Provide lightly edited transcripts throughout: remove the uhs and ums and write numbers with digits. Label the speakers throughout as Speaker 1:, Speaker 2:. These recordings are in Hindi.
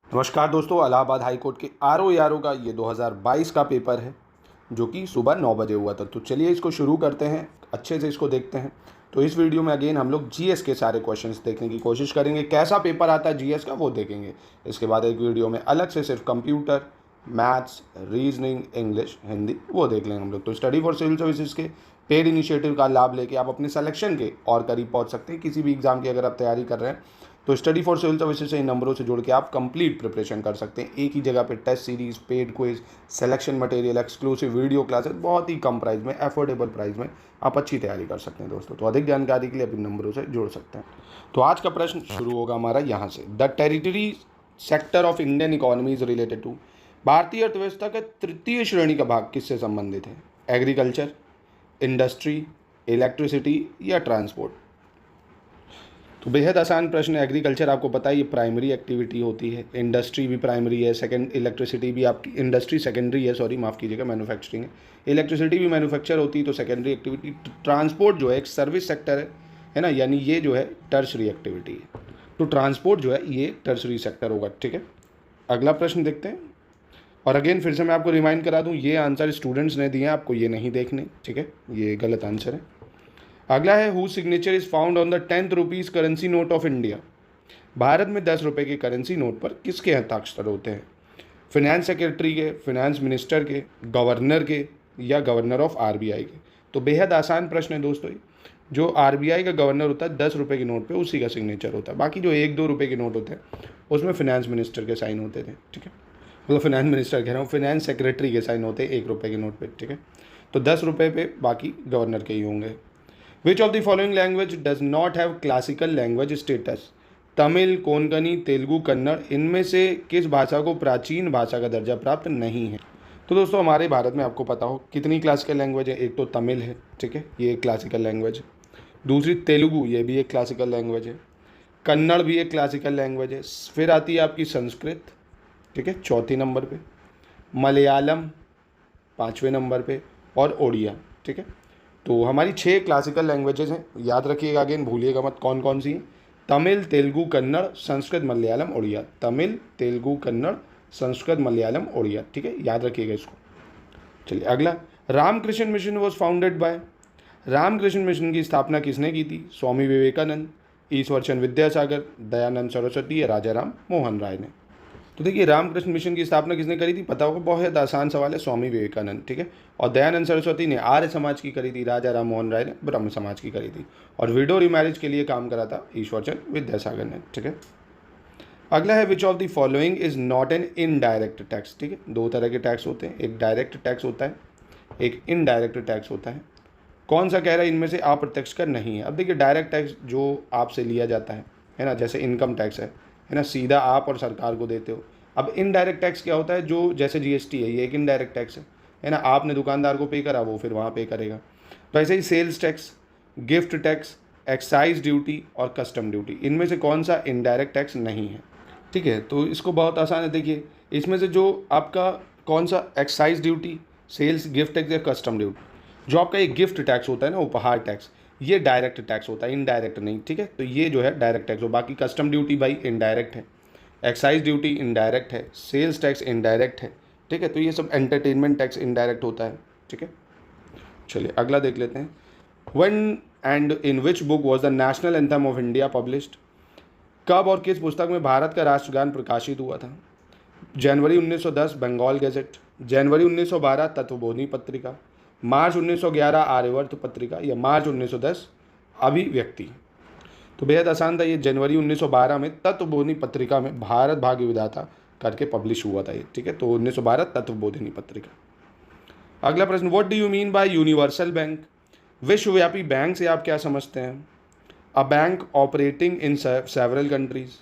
Speaker 1: नमस्कार दोस्तों, इलाहाबाद हाई कोर्ट के आर ओ का ये 2022 का पेपर है जो कि सुबह 9 बजे हुआ था। तो चलिए इसको शुरू करते हैं, अच्छे से इसको देखते हैं। तो इस वीडियो में अगेन हम लोग जीएस के सारे क्वेश्चंस देखने की कोशिश करेंगे, कैसा पेपर आता है जीएस का वो देखेंगे। इसके बाद एक वीडियो में अलग से सिर्फ computer, maths, reasoning, English, Hindi वो देख लेंगे हम लोग। तो स्टडी फॉर सिविल सर्विसेज के पेड इनिशिएटिव का लाभ लेके आप अपने सिलेक्शन के और करीब पहुंच सकते हैं। किसी भी एग्जाम की अगर आप तैयारी कर रहे हैं तो स्टडी फॉर सिविल सर्विसेज से इन नंबरों से जोड़ के आप कंप्लीट प्रिपरेशन कर सकते हैं। एक ही जगह पे test series, paid quiz, selection material, exclusive video classes, बहुत ही कम प्राइस में, अफोर्डेबल प्राइस में आप अच्छी तैयारी कर सकते हैं दोस्तों। तो अधिक जानकारी के लिए आप इन नंबरों से जुड़ सकते हैं। तो आज का प्रश्न शुरू होगा हमारा यहाँ से। The territory sector of Indian economy is related to. भारतीय अर्थव्यवस्था का तृतीय श्रेणी का भाग किससे संबंधित है? एग्रीकल्चर, इंडस्ट्री, इलेक्ट्रिसिटी या ट्रांसपोर्ट? तो बेहद आसान प्रश्न है। एग्रीकल्चर आपको पता है ये प्राइमरी एक्टिविटी होती है, इंडस्ट्री भी प्राइमरी है, सेकंड इलेक्ट्रिसिटी भी आपकी, इंडस्ट्री सेकेंडरी है, सॉरी माफ़ कीजिएगा, मैन्युफैक्चरिंग है। इलेक्ट्रिसिटी भी मैन्युफैक्चर होती है तो सेकेंडरी एक्टिविटी। ट्रांसपोर्ट जो है एक सर्विस सेक्टर है ना, यानी ये जो है टर्शरी एक्टिविटी है। तो ट्रांसपोर्ट जो है ये टर्शरी सेक्टर होगा। ठीक है, अगला प्रश्न देखते हैं। और अगेन फिर से मैं आपको रिमाइंड करा दूँ, ये आंसर स्टूडेंट्स ने दिए हैं, आपको ये नहीं देखने। ठीक है, ये गलत आंसर है। अगला है who signature is found on the 10th rupees currency note of India. Bharat में 10 रुपये के करेंसी नोट पर किसके हस्ताक्षर होते हैं? फिनेंस सेक्रेटरी के, फिनेंस मिनिस्टर के, गवर्नर के या गवर्नर ऑफ आरबीआई के? तो बेहद आसान प्रश्न है दोस्तों। जो आरबीआई का गवर्नर होता है 10 रुपये के नोट पे उसी का सिग्नेचर होता है। बाकी जो 1-2 रुपये के नोट होते हैं उसमें फिनेंस मिनिस्टर के साइन होते थे। ठीक है, मतलब फिनेंस मिनिस्टर कह रहा हूँ, फिनेंस सेक्रेटरी के साइन होते हैं 1 रुपये के नोट पे। ठीक है, तो 10 रुपये पे बाकी गवर्नर के ही होंगे। Which of the following language does not have classical language status? Tamil, Konkani, Telugu, Kannada, इनमें से किस भाषा को प्राचीन भाषा का दर्जा प्राप्त नहीं है? तो दोस्तों हमारे भारत में आपको पता हो कितनी क्लासिकल लैंग्वेज है। एक तो तमिल है, ठीक है, ये एक क्लासिकल लैंग्वेज है। दूसरी तेलुगु, ये भी एक क्लासिकल लैंग्वेज है। कन्नड़ भी एक क्लासिकल लैंग्वेज है। फिर आती है आपकी संस्कृत, ठीक है, चौथी नंबर पे। मलयालम 5वें नंबर पे और ओडिया। ठीक है, तो हमारी 6 क्लासिकल लैंग्वेजेस हैं, याद रखिएगा, अगेन भूलिएगा मत कौन कौन सी हैं। तमिल, तेलुगु, कन्नड़, संस्कृत, मलयालम, उड़िया। तमिल, तेलुगु, कन्नड़, संस्कृत, मलयालम, उड़िया। ठीक है, याद रखिएगा इसको। चलिए अगला, Ramakrishna Mission was founded by. Ramakrishna Mission की स्थापना किसने की थी? स्वामी विवेकानंद, ईश्वर चंद्र विद्यासागर, दयानंद सरस्वती या राजा राम मोहन राय ने? तो देखिए रामकृष्ण मिशन की स्थापना किसने करी थी? पता होगा, बहुत आसान सवाल है, स्वामी विवेकानंद। ठीक है, और दयानंद सरस्वती ने आर्य समाज की करी थी, राजा राम मोहन राय ने ब्रह्म समाज की करी थी। और विडो रिमैरिज के लिए काम करा था ईश्वर चंद्र विद्यासागर ने। ठीक है, अगला है which of the following is not an indirect tax. ठीक है, 2 तरह के टैक्स होते हैं, एक डायरेक्ट टैक्स होता है, एक इनडायरेक्ट टैक्स होता है। कौन सा कह रहा है इनमें से अप्रत्यक्ष कर नहीं है? अब देखिए डायरेक्ट टैक्स जो आपसे लिया जाता है ना, जैसे इनकम टैक्स है ना, सीधा आप और सरकार को देते हो। अब इनडायरेक्ट टैक्स क्या होता है? जो जैसे जीएसटी है, ये एक इनडायरेक्ट टैक्स है ना, आपने दुकानदार को पे करा, वो फिर वहाँ पे करेगा। तो ऐसे ही sales tax, gift tax, excise duty और कस्टम ड्यूटी, इनमें से कौन सा इनडायरेक्ट टैक्स नहीं है? ठीक है, तो इसको बहुत आसान है। देखिए इसमें से जो आपका कौन सा excise duty, sales, gift tax या कस्टम ड्यूटी, जो आपका एक गिफ्ट टैक्स होता है ना, उपहार टैक्स, ये डायरेक्ट टैक्स होता है, इनडायरेक्ट नहीं। ठीक है, तो ये जो है डायरेक्ट टैक्स हो। बाकी कस्टम ड्यूटी भाई इनडायरेक्ट है, एक्साइज ड्यूटी इनडायरेक्ट है, सेल्स टैक्स इनडायरेक्ट है। ठीक है, तो ये सब एंटरटेनमेंट टैक्स इनडायरेक्ट होता है। ठीक है, चलिए अगला देख लेते हैं। When and in which book was the national anthem of India published. कब और किस पुस्तक में भारत का राष्ट्रगान प्रकाशित हुआ था? जनवरी 1910 बंगाल गैजेट, जनवरी 1912 तत्वबोधनी पत्रिका, मार्च 1911 आर्यवर्त पत्रिका या मार्च 1910 अभिव्यक्ति? तो बेहद आसान था, ये जनवरी 1912 में तत्वबोधिनी पत्रिका में भारत भाग्य विधाता करके पब्लिश हुआ था ये। ठीक है, तो 1912 तत्वबोधिनी पत्रिका। अगला प्रश्न, what do you mean by universal bank? विश्वव्यापी बैंक से आप क्या समझते हैं? A bank operating in several countries,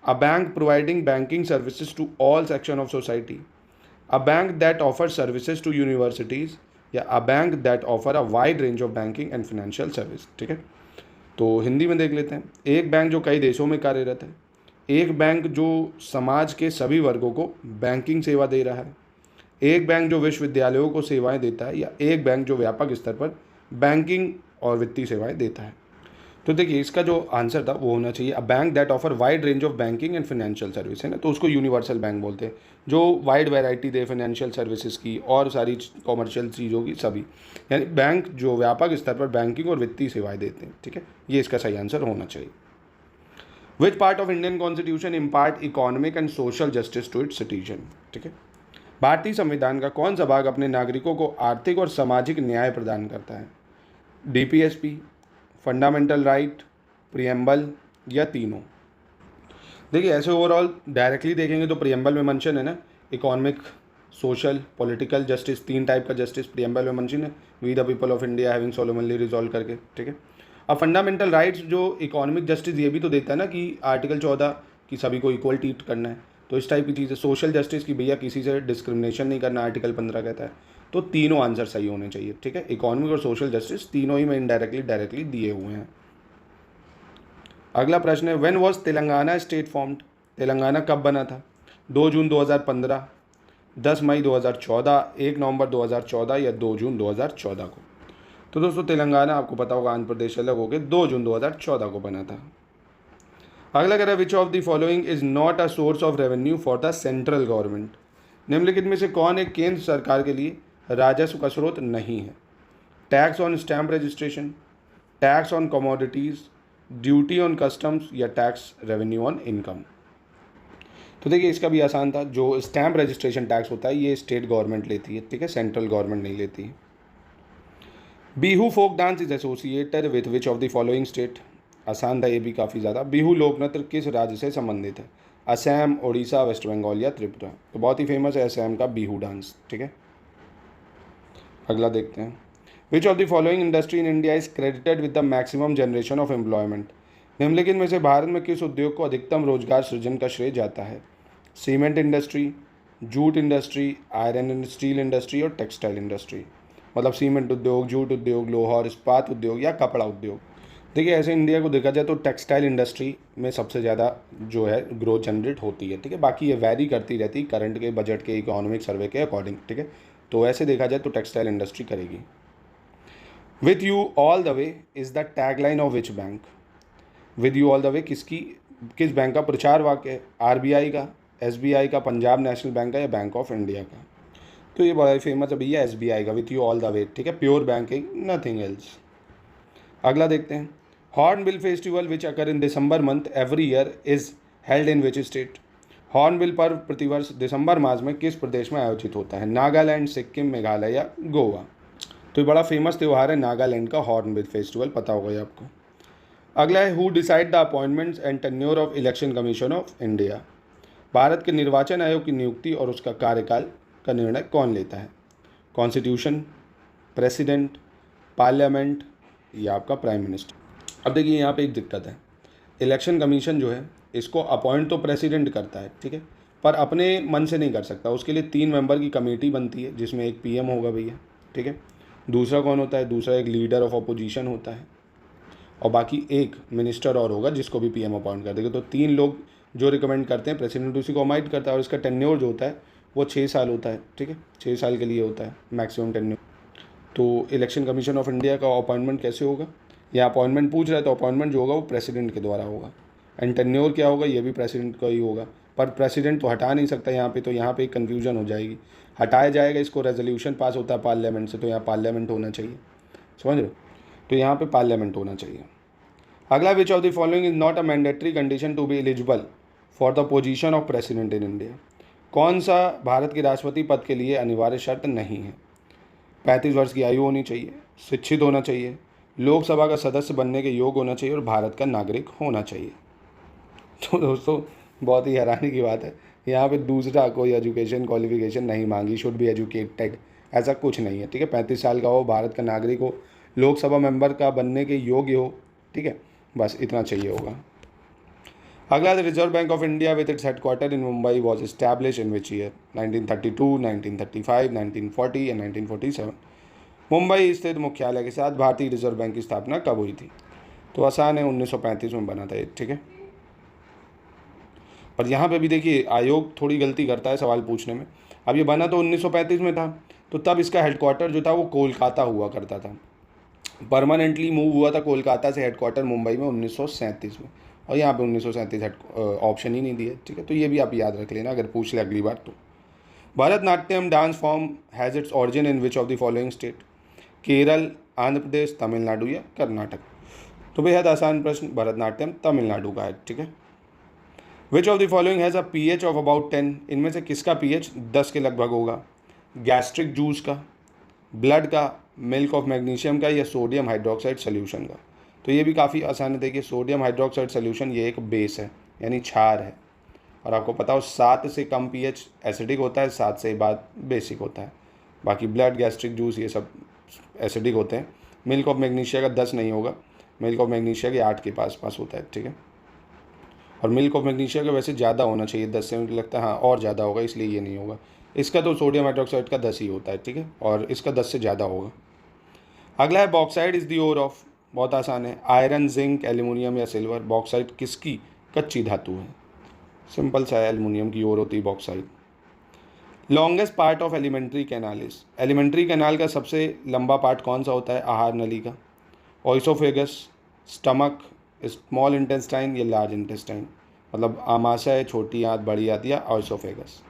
Speaker 1: a bank providing banking services to all section of society, a bank that offer services to universities या a bank that offer a wide range of banking and financial service? ठीक है, तो हिंदी में देख लेते हैं। एक बैंक जो कई देशों में कार्यरत है, एक बैंक जो समाज के सभी वर्गों को बैंकिंग सेवा दे रहा है, एक बैंक जो विश्वविद्यालयों को सेवाएं देता है, या एक बैंक जो व्यापक स्तर पर बैंकिंग और वित्तीय सेवाएं देता है? तो देखिए इसका जो आंसर था वो होना चाहिए अ bank that offer wide range of banking and financial service, है ना, तो उसको यूनिवर्सल बैंक बोलते हैं, जो वाइड वैरायटी दे फाइनेंशियल सर्विसेज की और सारी कॉमर्शियल चीज़ों की सभी, यानी बैंक जो व्यापक स्तर पर बैंकिंग और वित्तीय सेवाएं देते हैं, ठीक है, ये इसका सही आंसर होना चाहिए। Which part of Indian constitution impart economic and social justice to its citizen, ठीक है, भारतीय संविधान का कौन सा भाग अपने नागरिकों को आर्थिक और सामाजिक न्याय प्रदान करता है? डीपीएसपी, फंडामेंटल राइट, प्रियम्बल या तीनों? देखिए ऐसे ओवरऑल डायरेक्टली देखेंगे तो प्रियम्बल में मेंशन है ना, economic, social, political justice, 3 type का जस्टिस प्रियम्बल में मेंशन है, we the people of India having solemnly resolve करके, ठीक है। अब फंडामेंटल राइट्स जो इकोनॉमिक जस्टिस ये भी तो देता है ना कि आर्टिकल 14 कि सभी को इक्वल ट्रीट करना है, तो इस टाइप की चीज़ है। सोशल जस्टिस की भैया किसी से डिस्क्रिमिनेशन नहीं करना, आर्टिकल 15 कहता है, तो तीनों आंसर सही होने चाहिए, ठीक है। इकोनॉमिक और सोशल जस्टिस तीनों ही में इनडायरेक्टली डायरेक्टली दिए हुए हैं। अगला प्रश्न है when was Telangana state formed, Telangana कब बना था? 2 जून 2015, 10 मई 2014, 1 नवंबर 2014 या 2 जून 2014 को? तो दोस्तों तेलंगाना आपको पता होगा आंध्र प्रदेश अलग हो गए, 2 जून 2014 को बना था। अगला कह रहा है which of the following is not a source of revenue for the central government, निम्नलिखित में से कौन एक केंद्र सरकार के लिए राजस्व का स्रोत नहीं है? Tax on stamp registration, tax on commodities, duty on customs या टैक्स रेवेन्यू ऑन इनकम? तो देखिए इसका भी आसान था, जो स्टैम्प रजिस्ट्रेशन टैक्स होता है ये स्टेट गवर्नमेंट लेती है, ठीक है, सेंट्रल गवर्नमेंट नहीं लेती है। Bihu folk dance is associated with which of the following state, आसान था ये भी काफ़ी ज़्यादा। बिहू लोक नृत्य किस राज्य से संबंधित है? असम, उड़ीसा, वेस्ट बंगाल या त्रिपुरा? तो बहुत ही फेमस है असम का बिहू डांस, ठीक है। अगला देखते हैं विच of the following industry in India is credited with the maximum generation of employment, निम्नलिखित में से भारत में किस उद्योग को अधिकतम रोजगार सृजन का श्रेय जाता है? Cement industry, jute industry, iron and steel industry और टेक्सटाइल इंडस्ट्री? मतलब सीमेंट उद्योग, जूट उद्योग, लोहा और इस्पात उद्योग या कपड़ा उद्योग? देखिए ऐसे इंडिया को देखा जाए तो टेक्सटाइल इंडस्ट्री में सबसे ज़्यादा जो है ग्रोथ जनरेट होती है, ठीक है, बाकी ये वैरी करती रहती है करंट के, बजट के, इकोनॉमिक सर्वे के अकॉर्डिंग, ठीक है, तो ऐसे देखा जाए तो टेक्सटाइल इंडस्ट्री करेगी। With you all the way is the tagline of which bank, with you all the way किस बैंक का प्रचार वाक्य है? आरबीआई का, एसबीआई का, पंजाब नेशनल बैंक का या बैंक ऑफ इंडिया का? तो ये बड़ा ही फेमस है भैया एसबीआई का, with you all the way, ठीक है, प्योर बैंकिंग, नथिंग एल्स। अगला देखते हैं hornbill festival which occur in December month every year is held in which state, hornbill पर्व प्रतिवर्ष दिसंबर मास में किस प्रदेश में आयोजित होता है? नागालैंड, सिक्किम, मेघालय या गोवा? तो ये बड़ा फेमस त्यौहार है नागालैंड का हॉर्नबिल फेस्टिवल, पता होगा ये आपको। अगला है who decide the appointments and tenure of election commission of India, Bharat के निर्वाचन आयोग की नियुक्ति और उसका कार्यकाल का निर्णय कौन लेता है? कॉन्स्टिट्यूशन, प्रेसिडेंट, पार्लियामेंट या आपका प्राइम मिनिस्टर? अब देखिए यहाँ पे एक दिक्कत है, इलेक्शन कमीशन जो है इसको अपॉइंट तो प्रेसिडेंट करता है, ठीक है, पर अपने मन से नहीं कर सकता, उसके लिए 3 मेंबर की कमेटी बनती है जिसमें एक पीएम होगा भैया, ठीक है, दूसरा कौन होता है? दूसरा एक लीडर ऑफ अपोजिशन होता है और बाकी एक मिनिस्टर और होगा जिसको भी पीएम अपॉइंट कर देगा। तो 3 लोग जो रिकमेंड करते हैं, प्रेसिडेंट उसी को अपॉइंट करता है और इसका टेन्योर जो होता है वो 6 साल होता है, ठीक है, 6 साल के लिए होता है मैक्सिमम टेन्योर। तो इलेक्शन कमीशन ऑफ इंडिया का अपॉइंटमेंट कैसे होगा? या अपॉइंटमेंट पूछ रहा है तो अपॉइंटमेंट जो होगा वो प्रेसिडेंट के द्वारा होगा, एंड टेन्योर क्या होगा? ये भी प्रेसिडेंट का ही होगा, पर प्रेसिडेंट तो हटा नहीं सकता यहाँ पे, तो यहाँ पे कन्फ्यूजन हो जाएगी, हटाया जाएगा इसको, रेजोल्यूशन पास होता है पार्लियामेंट से, तो यहाँ पार्लियामेंट होना चाहिए, समझ रहे हो, तो यहाँ पे पार्लियामेंट होना चाहिए। अगला which of the following is not a mandatory condition to be eligible for the position of president in India, कौन सा भारत के राष्ट्रपति पद के लिए अनिवार्य शर्त नहीं है? 35 वर्ष की आयु होनी चाहिए, शिक्षित होना चाहिए, लोकसभा का सदस्य बनने के योग्य होना चाहिए और भारत का नागरिक होना चाहिए। तो दोस्तों बहुत ही हैरानी की बात है, यहाँ पे दूसरा कोई एजुकेशन क्वालिफिकेशन नहीं मांगी, शुड बी एजुकेटेड, ऐसा कुछ नहीं है, ठीक है, 35 साल का हो, भारत का नागरिक हो, लोकसभा मेंबर का बनने के योग्य हो, ठीक है, बस इतना चाहिए होगा। अगला the reserve bank of India with its headquarter in Mumbai was establish in which year? 1932, 1935, 1940 या 1947? मुंबई स्थित मुख्यालय के साथ भारतीय रिजर्व बैंक की स्थापना कब हुई थी? तो आसान है, 1935 में बना था ये, ठीक है। पर यहाँ पे भी देखिए आयोग थोड़ी गलती करता है सवाल पूछने में। अब ये बना तो 1935 में था, तो तब इसका हेडक्वार्टर जो था वो कोलकाता हुआ करता था, परमानेंटली मूव हुआ था कोलकाता से हेडक्वार्टर मुंबई में 1937 में, और यहाँ पे 1937 ऑप्शन ही नहीं दिया, ठीक है। तो ये भी आप याद रख लेना अगर पूछ ले अगली बार तो। Bharatanatyam dance form has its origin in which of the following state? Kerala, Andhra Pradesh, Tamil Nadu या कर्नाटक? तो बेहद आसान प्रश्न, भरतनाट्यम तमिलनाडु का है, ठीक है। Which of the following has a pH of about 10? इनमें से किसका पीएच 10 के लगभग होगा? गैस्ट्रिक जूस का, ब्लड का, मिल्क ऑफ मैग्नीशियम का या सोडियम हाइड्रोक्साइड सोल्यूशन का? तो ये भी काफ़ी आसान है। देखिए सोडियम हाइड्रोक्साइड सोल्यूशन ये एक बेस है यानी क्षार है, और आपको पता हो 7 से कम पीएच एसिडिक होता है, 7 से बाद बेसिक होता है। बाकी ब्लड, गैस्ट्रिक जूस ये सब एसिडिक होते हैं। मिल्क ऑफ मैग्नीशिया का 10 नहीं होगा, मिल्क ऑफ मैग्नीशिया के 8 के पास होता है, ठीक है। और मिल्क ऑफ मैग्नीशिया का वैसे ज़्यादा होना चाहिए, 10 से मुझे लगता है हाँ और ज़्यादा होगा, इसलिए ये नहीं होगा। इसका तो सोडियम हाइड्रोक्साइड का 10 ही होता है, ठीक है, और इसका 10 से ज़्यादा होगा। अगला है bauxite is the ore of, बहुत आसान है, आयरन, जिंक, एल्यूमिनियम या सिल्वर? बॉक्साइड किसकी कच्ची धातु है? सिंपल सा है, एल्यूमिनियम की ओर होती है bauxite. Longest part of alimentary canal is, alimentary canal का सबसे लंबा पार्ट कौन सा होता है आहार नली का? ओइसोफेगस, स्टमक, स्मॉल इंटेस्टाइन या लार्ज इंटेस्टाइन? मतलब आमाशय, छोटी आंत, बड़ी आंत या ओइसोफेगस?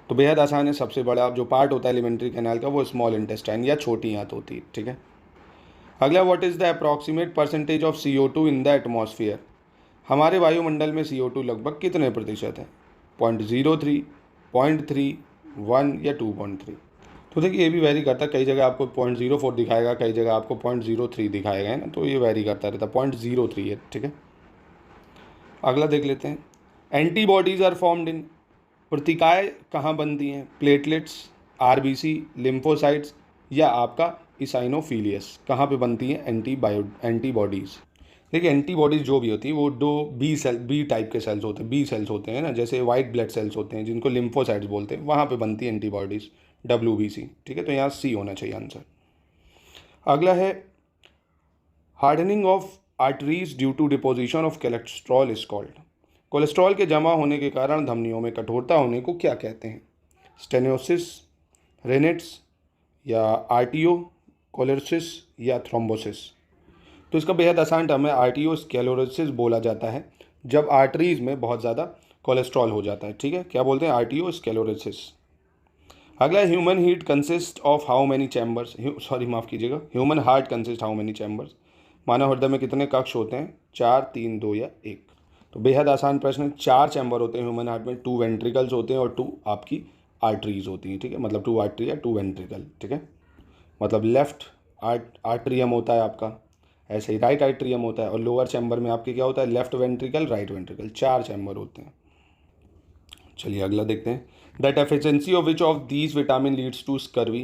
Speaker 1: तो बेहद आसान है, सबसे बड़ा जो पार्ट होता है एलिमेंट्री कैनाल का वो स्मॉल इंटेस्टाइन या छोटी आंत होती है, ठीक है। अगला, what is the approximate percentage of CO2 in the atmosphere? हमारे वायुमंडल में CO2 लगभग कितने प्रतिशत है? 0.03, 0.3, 1 या 2.3? तो देखिए ये भी वेरी करता है, कई जगह आपको 0.04 दिखाएगा, कई जगह आपको 0.03 दिखाएगा, है ना, तो ये वेरी करता रहता है। 0.03 है, ठीक है। अगला देख लेते हैं, एंटीबॉडीज़ आर फॉर्म्ड इन, प्रतिकाएँ कहाँ बनती हैं? प्लेटलेट्स, RBC, लिम्फोसाइट्स या आपका इसाइनोफिलियस? कहाँ पे बनती हैं एंटीबॉडीज़? देखिए एंटीबॉडीज़ जो भी होती है वो दो बी टाइप के सेल्स होते हैं, बी सेल्स होते हैं ना, जैसे वाइट ब्लड सेल्स होते हैं जिनको लिम्फोसाइट्स बोलते हैं, वहाँ पे बनती है एंटीबॉडीज़, WBC, ठीक है। तो यहाँ C होना चाहिए आंसर। अगला है, hardening of arteries due to deposition of cholesterol is called, cholesterol के जमा होने के कारण धमनियों में कठोरता होने को क्या कहते हैं? स्टेनोसिस, रेनेट्स या आर्टियो कोलेसिस या थ्रोम्बोसिस? तो इसका बेहद आसान टर्म है, आर्टियोस्क्लेरोसिस बोला जाता है जब आर्टरीज में बहुत ज़्यादा कोलेस्ट्रॉल हो जाता है, ठीक है। क्या बोलते हैं? आर्टियोस्क्लेरोसिस। अगला, human heat consist of how many chambers, sorry माफ़ कीजिएगा, human heart consist how many chambers? मानव हृदय में कितने कक्ष होते हैं? 4, 3, 2 या 1? तो बेहद आसान प्रश्न है, 4 चैम्बर होते हैं ह्यूमन हार्ट में, 2 वेंट्रिकल्स होते हैं और 2 आपकी आर्टरीज होती हैं, ठीक है। मतलब 2 आर्टरी या 2 वेंट्रिकल, ठीक है। मतलब लेफ्ट आर्ट्रियम होता है आपका, ऐसे ही राइट आर्ट्रियम होता है, और लोअर चैम्बर में आपके क्या होता है? Left ventricle, right ventricle, 4 chamber होते हैं। चलिए अगला देखते हैं, the deficiency of which of these vitamin leads to scurvy,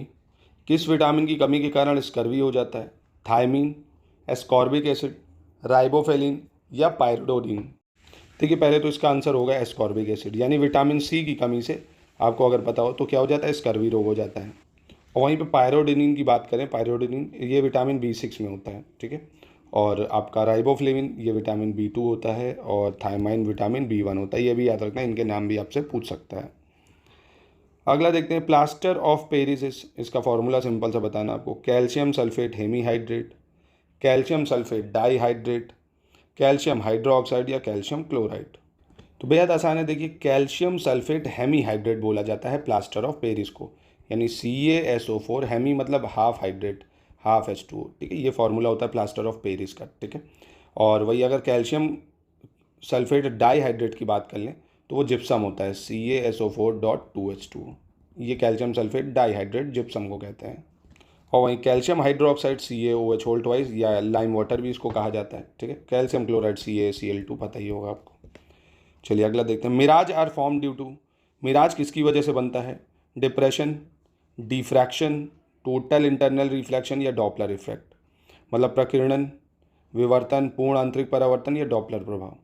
Speaker 1: किस विटामिन की कमी के कारण स्कर्वी हो जाता है? थायमीन, एस्कॉर्बिक एसिड, राइबोफेलिन या पायरोडोनिन? देखिए पहले तो इसका आंसर होगा एस्कॉर्बिक एसिड, यानी विटामिन C की कमी से आपको अगर पता हो तो क्या हो जाता है? स्कर्वी रोग हो जाता है। और वहीं पे पायरोडिनिन की बात करें, पायरोडिनिन ये विटामिन B6 में होता है, ठीक है। और आपका राइबोफ्लेविन ये विटामिन B2 होता है, और थायमाइन विटामिन B1 होता है, ये भी याद रखना, इनके नाम भी आपसे पूछ सकता है। अगला देखते हैं, प्लास्टर ऑफ पेरिस, इसका फॉर्मूला सिंपल सा बताना आपको, calcium sulphate hemihydrate, calcium sulphate dihydrate, calcium hydroxide या कैल्शियम क्लोराइड? तो बेहद आसान है, देखिए कैल्शियम सल्फेट हेमीहाइड्रेट बोला जाता है प्लास्टर ऑफ पेरिस को, यानी CaSO4, हेमी मतलब हाफ हाइड्रेट, हाफ H2O, ठीक है। ये फॉर्मूला होता है प्लास्टर ऑफ पेरिस का, ठीक है। और वही अगर कैल्शियम सल्फेट डाईहाइड्रेट की बात कर लें तो वो जिप्सम होता है, CaSO4.2H2O, ये कैल्शियम सल्फेट डाईहाइड्रेट जिप्सम को कहते हैं। और वहीं calcium hydroxide CaOH whole twice या लाइम वाटर भी इसको कहा जाता है, ठीक है। कैल्शियम क्लोराइड CaCl2 पता ही होगा आपको। चलिए अगला देखते हैं, mirage are form due to, mirage किसकी वजह से बनता है? Depression, diffraction, total internal reflection या डॉपलर इफेक्ट? मतलब प्रकीर्णन, विवर्तन, पूर्ण आंतरिक परावर्तन या डॉपलर प्रभाव?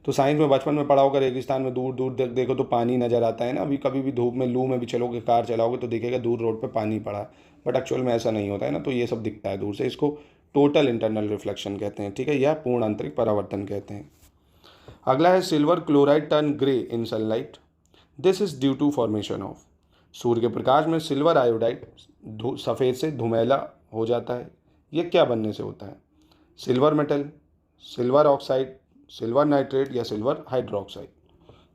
Speaker 1: तो साइंस में बचपन में पढ़ा होगा, रेगिस्तान में दूर दूर देखो तो पानी नजर आता है ना, अभी कभी भी धूप में लू में भी चलोगे, कार चलाओगे तो दिखेगा दूर रोड पे पानी पड़ा, बट एक्चुअल में ऐसा नहीं होता है ना, तो ये सब दिखता है दूर से, इसको टोटल इंटरनल रिफ्लेक्शन कहते हैं, ठीक है, या पूर्ण आंतरिक परावर्तन कहते हैं। अगला है, silver chloride turn grey in sunlight, this is due to formation of, सूर्य के प्रकाश में सिल्वर आयोडाइड सफ़ेद से धुमेला हो जाता है, ये क्या बनने से होता है? Silver metal, silver oxide, silver nitrate या सिल्वर हाइड्रोक्साइड।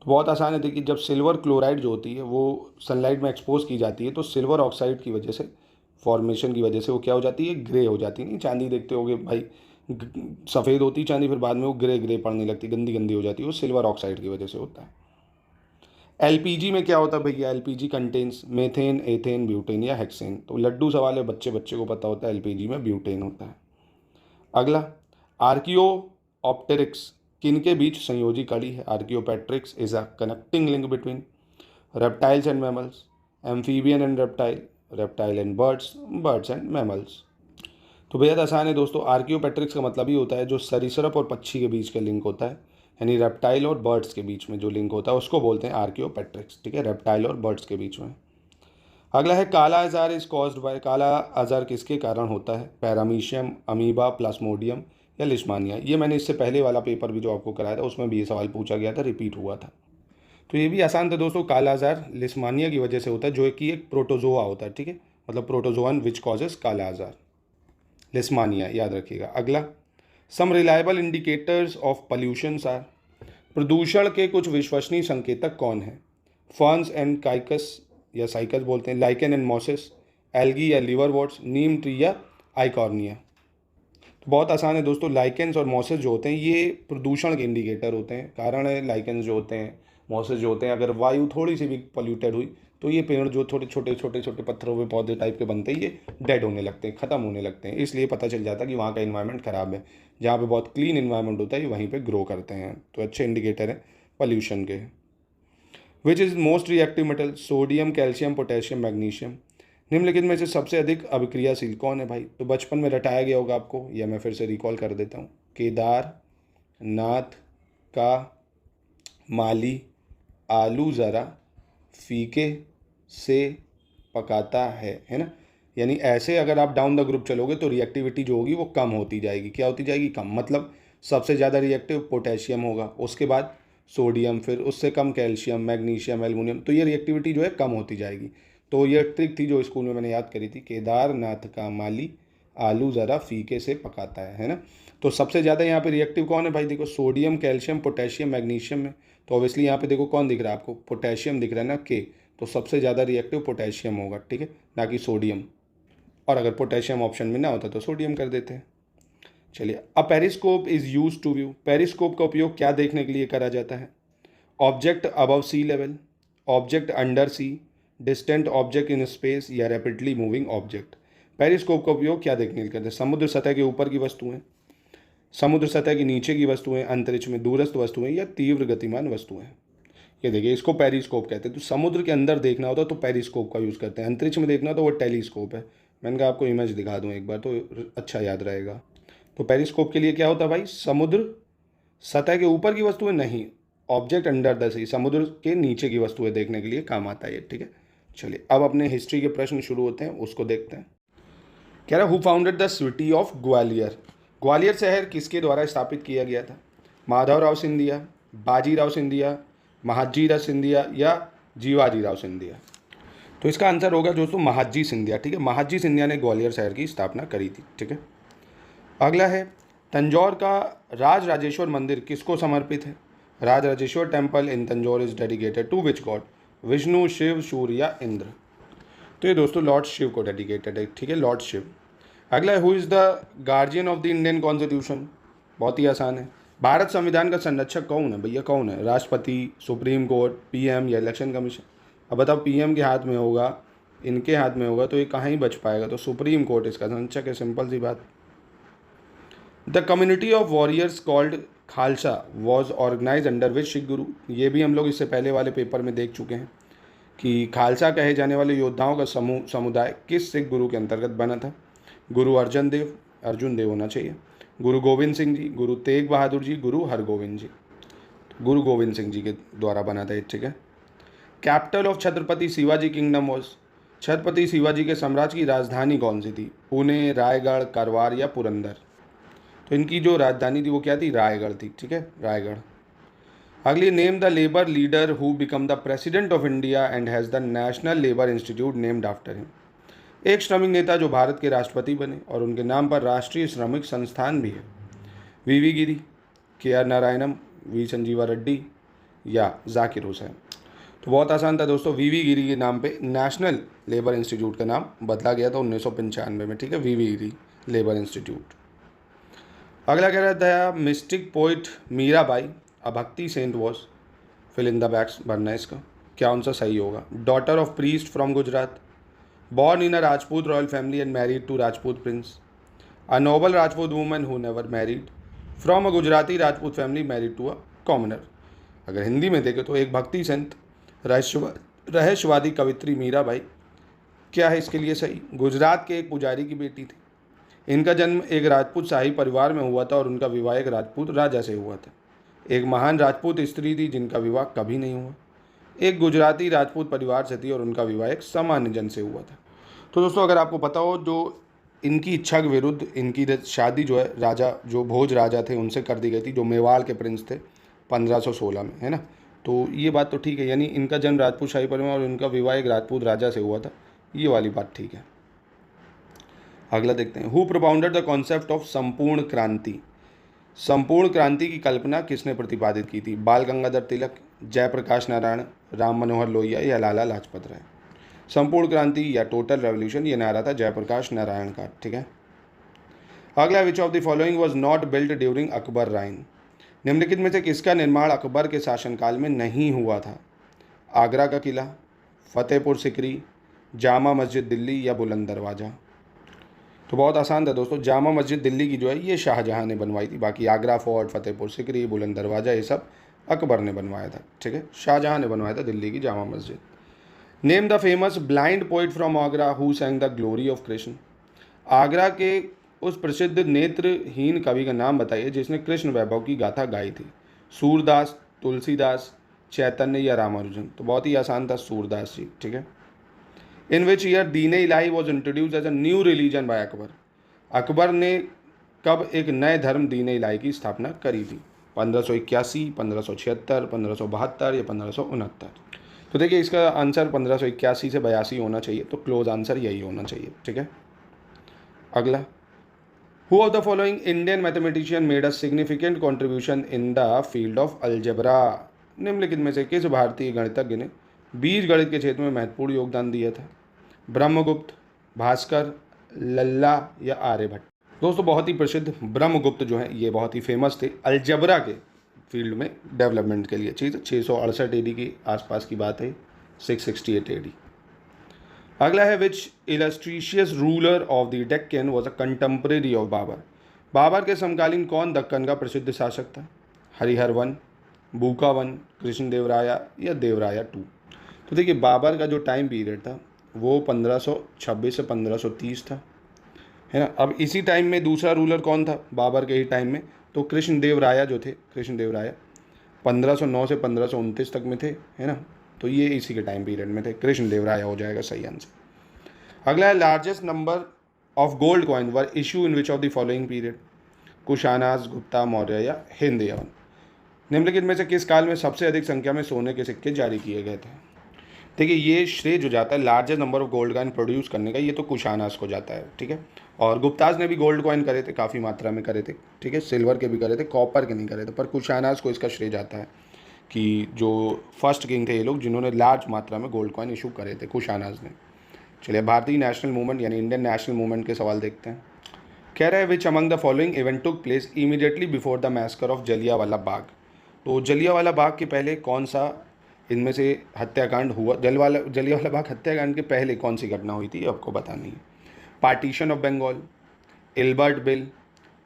Speaker 1: तो बहुत आसान है, देखिए जब सिल्वर क्लोराइड जो होती है वो सनलाइट में एक्सपोज की जाती है तो सिल्वर ऑक्साइड की वजह से, फॉर्मेशन की वजह से वो क्या हो जाती है, ग्रे हो जाती है। नहीं, चांदी देखते होगे भाई, सफ़ेद होती चांदी, फिर बाद में वो ग्रे ग्रे पड़ने लगती, गंदी गंदी हो जाती है, वो सिल्वर ऑक्साइड की वजह से होता है। एलपीजी में क्या होता है भैया? LPG contains methane, ethane, butane या हेक्सेन। तो लड्डू सवाल है, बच्चे बच्चे को पता होता है, एलपीजी में ब्यूटेन होता है। अगला, आर्कियो ऑप्टेरिक्स किन के बीच संयोजी कड़ी है? Archaeopteryx is a connecting link between reptiles and mammals, amphibian and reptile, reptile and birds, birds and mammals. तो बेहद आसान है दोस्तों, आर्कियोपेट्रिक्स का मतलब ही होता है जो सरीसृप और पक्षी के बीच का लिंक होता है, यानी रेप्टाइल और बर्ड्स के बीच में जो लिंक होता है उसको बोलते हैं आर्कियोपेट्रिक्स। ठीक है, रेप्टाइल और बर्ड्स के बीच में। अगला है काला आजार इज कॉज्ड बाय, काला आजार किसके कारण होता है? पैरामीशियम, अमीबा, प्लाज्मोडियम या लिस्मानिया। ये मैंने इससे पहले वाला पेपर भी जो आपको कराया था उसमें भी ये सवाल पूछा गया था, रिपीट हुआ था। तो ये भी आसान था दोस्तों, काला आजार लिस्मानिया की वजह से होता है, जो कि एक प्रोटोजोआ होता है। ठीक है, मतलब प्रोटोजोअन विच कॉजेस काला आजार, लिस्मानिया, याद रखिएगा। अगला, some reliable indicators of pollutions are, प्रदूषण के कुछ विश्वसनीय संकेतक कौन है? फर्न्स एंड काइकस या साइकस बोलते हैं, लाइकेन एंड मॉसेस, एल्गी या लिवरवॉर्ट्स, नीम ट्री या आइकॉर्निया। तो बहुत आसान है दोस्तों, लाइकेंस और मॉसेस जो होते हैं ये प्रदूषण के इंडिकेटर होते हैं। कारण है, लाइकेंस जो होते हैं, मॉसेस जो होते हैं, अगर वायु थोड़ी सी भी पॉल्यूटेड हुई तो ये पेड़ जो थोड़े छोटे छोटे छोटे पत्थरों पे पौधे टाइप के बनते हैं, ये डेड होने लगते हैं, ख़त्म होने लगते हैं। इसलिए पता चल जाता है कि वहाँ का इन्वायरमेंट ख़राब है। जहाँ पे बहुत क्लीन इन्वायरमेंट होता है वहीं पे ग्रो करते हैं। तो अच्छे इंडिकेटर हैं पॉल्यूशन के। Which is most reactive metal? Sodium, calcium, potassium, magnesium. निम्नलिखित में से सबसे अधिक अभिक्रियाशील कौन है भाई? तो बचपन में रटाया गया होगा आपको, या मैं फिर से रिकॉल कर देता हूँ। केदार, नाथ का, माली, आलू ज़रा फीके से पकाता है ना। यानी ऐसे अगर आप डाउन द ग्रुप चलोगे तो रिएक्टिविटी जो होगी वो कम होती जाएगी। क्या होती जाएगी? कम। मतलब सबसे ज़्यादा रिएक्टिव पोटेशियम होगा, उसके बाद सोडियम, फिर उससे कम कैल्शियम, मैग्नीशियम, एल्युमिनियम। तो ये रिएक्टिविटी जो है कम होती जाएगी। तो ये ट्रिक थी जो स्कूल में मैंने याद करी थी, केदारनाथ का माली आलू ज़रा फीके से पकाता है ना। तो सबसे ज़्यादा यहाँ पे रिएक्टिव कौन है भाई? देखो, सोडियम, कैल्शियम, पोटेशियम, मैग्नीशियम में। तो ऑब्वियसली यहाँ पे देखो कौन दिख रहा है आपको? पोटेशियम दिख रहा है ना, के। तो सबसे ज़्यादा रिएक्टिव पोटेशियम होगा, ठीक है, ना कि सोडियम। और अगर पोटेशियम ऑप्शन में ना होता तो सोडियम कर देते हैं। चलिए, a periscope is use to view, periscope का उपयोग क्या देखने के लिए करा जाता है? Object above sea level, object under sea, distant object in space या रैपिडली मूविंग ऑब्जेक्ट। पेरिस्कोप का उपयोग क्या देखने के लिए करते हैं? समुद्र सतह के ऊपर की वस्तुएं, समुद्र सतह के नीचे की वस्तुएं, अंतरिक्ष में दूरस्थ वस्तुएं या तीव्र गतिमान वस्तुएं। ये देखिए, इसको पेरिस्कोप कहते हैं। तो समुद्र के अंदर देखना होता तो पेरिस्कोप का यूज़ करते हैं, अंतरिक्ष में देखना तो वो टेलीस्कोप है। मैंने कहा आपको इमेज दिखा दूँ एक बार तो अच्छा याद रहेगा। तो पेरिस्कोप के लिए क्या होता है भाई? समुद्र सतह के ऊपर की वस्तुएं नहीं, ऑब्जेक्ट अंडर द सी, समुद्र के नीचे की वस्तुएं देखने के लिए काम आता है ये, ठीक है। चलिए, अब अपने हिस्ट्री के प्रश्न शुरू होते हैं, उसको देखते हैं। कह रहा, who founded the city of Gwalior, Gwalior शहर किसके द्वारा स्थापित किया गया था? माधवराव सिंधिया, बाजीराव सिंधिया, महाजीराव सिंधिया या जीवाजीराव सिंधिया। तो इसका आंसर होगा दोस्तों महाजी सिंधिया, ठीक है। महाजी सिंधिया ने ग्वालियर शहर की स्थापना करी थी, ठीक है। अगला है, तंजौर का राज राजेश्वर मंदिर किसको समर्पित है? Raj Rajeshwar temple in Tanjore is dedicated to which god? Vishnu, Shiva, Surya या इंद्र। तो ये दोस्तों लॉर्ड शिव को डेडिकेटेड है, ठीक है, लॉर्ड शिव। अगला है, who is the guardian of the Indian constitution? बहुत ही आसान है, भारत संविधान का संरक्षक कौन है भैया? कौन है? राष्ट्रपति, सुप्रीम कोर्ट, पीएम या इलेक्शन कमीशन? अब बताओ, पीएम के हाथ में होगा, इनके हाथ में होगा तो ये कहाँ ही बच पाएगा? तो सुप्रीम कोर्ट इसका संरक्षक है, सिंपल सी बात। The community of warriors called Khalsa was organize under which Sikh guru? ये भी हम लोग इससे पहले वाले पेपर में देख चुके हैं कि खालसा कहे जाने वाले योद्धाओं का समुदाय किस सिख गुरु के अंतर्गत बना था? गुरु अर्जुन देव होना चाहिए, गुरु गोविंद सिंह जी, गुरु तेग बहादुर जी, गुरु हरगोविंद जी। गुरु गोविंद सिंह जी के द्वारा बना था ये, ठीक है। Capital of Chhatrapati Shivaji kingdom was, Chhatrapati Shivaji के साम्राज्य की राजधानी कौन सी थी? पुणे, रायगढ़, करवार या पुरंदर? तो इनकी जो राजधानी थी वो क्या थी? रायगढ़ थी, ठीक है, रायगढ़। अगली, name the labour leader who become the president of India and has the national labour institute named after him. एक श्रमिक नेता जो भारत के राष्ट्रपति बने और उनके नाम पर राष्ट्रीय श्रमिक संस्थान भी है। वीवी गिरी, के आर नारायणम, वी संजीवा रेड्डी या जाकिर हुसैन। तो बहुत आसान था दोस्तों, वीवी गिरी के नाम पे नेशनल लेबर इंस्टीट्यूट का नाम बदला गया था 1995 में। ठीक है, वीवी गिरी लेबर इंस्टीट्यूट। अगला कह रहा था mistake poet Mirabai a bhakti saint was, fill in the blanks भरना है इसका, क्या आंसर सही होगा। Daughter of priest from Gujarat, born in a Rajput royal family and married to Rajput prince, a noble Rajput woman who never married, from a Gujarati Rajput family married to a commoner। अगर हिंदी में देखें तो एक भक्ति संत रहस्यवादी कवित्री मीराबाई, क्या है इसके लिए सही। गुजरात के एक पुजारी की बेटी थी। इनका जन्म एक राजपूत शाही परिवार में हुआ था और उनका विवाह एक राजपूत राजा से हुआ था। एक महान राजपूत स्त्री थी जिनका विवाह कभी नहीं हुआ। एक गुजराती राजपूत परिवार से थी और उनका विवाह एक सामान्य जन से हुआ था। तो दोस्तों अगर आपको पता हो, जो इनकी इच्छा के विरुद्ध इनकी शादी जो है राजा, जो भोज राजा थे उनसे कर दी गई थी, जो मेवाड़ के प्रिंस थे 1516 में, है ना। तो ये बात तो ठीक है, यानी इनका जन्म राजपूत शाही परिवार और इनका विवाह एक राजपूत राजा से हुआ था, ये वाली बात ठीक है। अगला देखते हैं, who propounded the concept of संपूर्ण क्रांति। संपूर्ण क्रांति की कल्पना किसने प्रतिपादित की थी। बाल गंगाधर तिलक, जयप्रकाश नारायण, राम मनोहर लोहिया या लाला लाजपत राय। संपूर्ण क्रांति या टोटल रेवोल्यूशन, ये नारा था जयप्रकाश नारायण का। ठीक है। अगला, which of the following was not built during Akbar reign. निम्नलिखित में से किसका निर्माण अकबर के शासनकाल में नहीं हुआ था। आगरा का किला, फतेहपुर सिकरी, जामा मस्जिद दिल्ली या बुलंद दरवाज़ा। तो बहुत आसान था दोस्तों, जामा मस्जिद दिल्ली की जो है ये शाहजहां ने बनवाई थी, बाकी आगरा फोर्ट, फतेहपुर सिकरी, बुलंद दरवाज़ा ये सब अकबर ने बनवाया था। ठीक है, शाहजहां ने बनवाया था दिल्ली की Jama Masjid. Name the famous blind poet from Agra who sang the glory of Krishna. Agra के उस प्रसिद्ध नेत्रहीन कवि का नाम बताइए जिसने कृष्ण वैभव की गाथा गाई थी। सूरदास, तुलसीदास, चैतन्य या रामानुजन। तो बहुत ही आसान था, सूरदास जी। ठीक है। In which year Din Ilahi was introduce as a new religion by Akbar. Akbar ने कब एक नए धर्म दीन इलाही की स्थापना करी थी। 1581, 1576, 1572 या 1569। तो देखिए इसका आंसर 1581 से 82 होना चाहिए, तो क्लोज आंसर यही होना चाहिए। ठीक है। अगला, who of the following Indian mathematician made a significant contribution in the field of algebra. निम्नलिखित में से किस भारतीय गणितज्ञ ने बीज गणित के क्षेत्र में महत्वपूर्ण योगदान दिया था। ब्रह्मगुप्त, भास्कर, लल्ला या आर्यभट्ट। दोस्तों बहुत ही प्रसिद्ध ब्रह्मगुप्त जो है ये बहुत ही फेमस थे अलजबरा के फील्ड में डेवलपमेंट के लिए। चीज़ 668 AD के आसपास की बात है, 668 AD। अगला है, which illustrious ruler of the Deccan was a contemporary of Babur. Babur के समकालीन कौन दक्कन का प्रसिद्ध शासक था। हरिहर वन, बूका वन, कृष्णदेवराया या देवराया टू। तो देखिए बाबर का जो टाइम पीरियड था वो 1526 से 1530 था, है ना। अब इसी टाइम में दूसरा रूलर कौन था बाबर के ही टाइम में, तो कृष्णदेवराया जो थे, कृष्णदेवराया 1509 से 1529 तक में थे, है ना। तो ये इसी के टाइम पीरियड में थे, कृष्णदेवराया हो जाएगा सही आंसर। अगला है, largest number of gold coin were issue in which of the following period. Kushanas, Gupta, Maurya या हिंद यवन। निम्नलिखित में से किस काल में सबसे अधिक संख्या में सोने के सिक्के जारी किए गए थे। देखिए ये श्रेय जो जाता है largest number of gold coin produce करने का, ये तो कुशानास को जाता है। ठीक है। और गुप्ताज ने भी गोल्ड कॉइन करे थे, काफ़ी मात्रा में करे थे। ठीक है, सिल्वर के भी करे थे, कॉपर के नहीं करे थे, पर कुशानास को इसका श्रेय जाता है कि जो फर्स्ट किंग थे ये लोग जिन्होंने लार्ज मात्रा में गोल्ड कॉइन इशू करे थे, कुशानास ने। चलिए भारतीय नेशनल मूवमेंट यानी इंडियन नेशनल मूवमेंट के सवाल देखते हैं। कह रहे हैं, which among the following event took place immediately before the massacre of Jallianwala Bagh. तो जलियांवाला बाग के पहले कौन सा इनमें से हत्याकांड हुआ। जलियांवाला बाग हत्याकांड के पहले कौन सी घटना हुई थी आपको बतानी है। Partition of Bengal, Ilbert bill,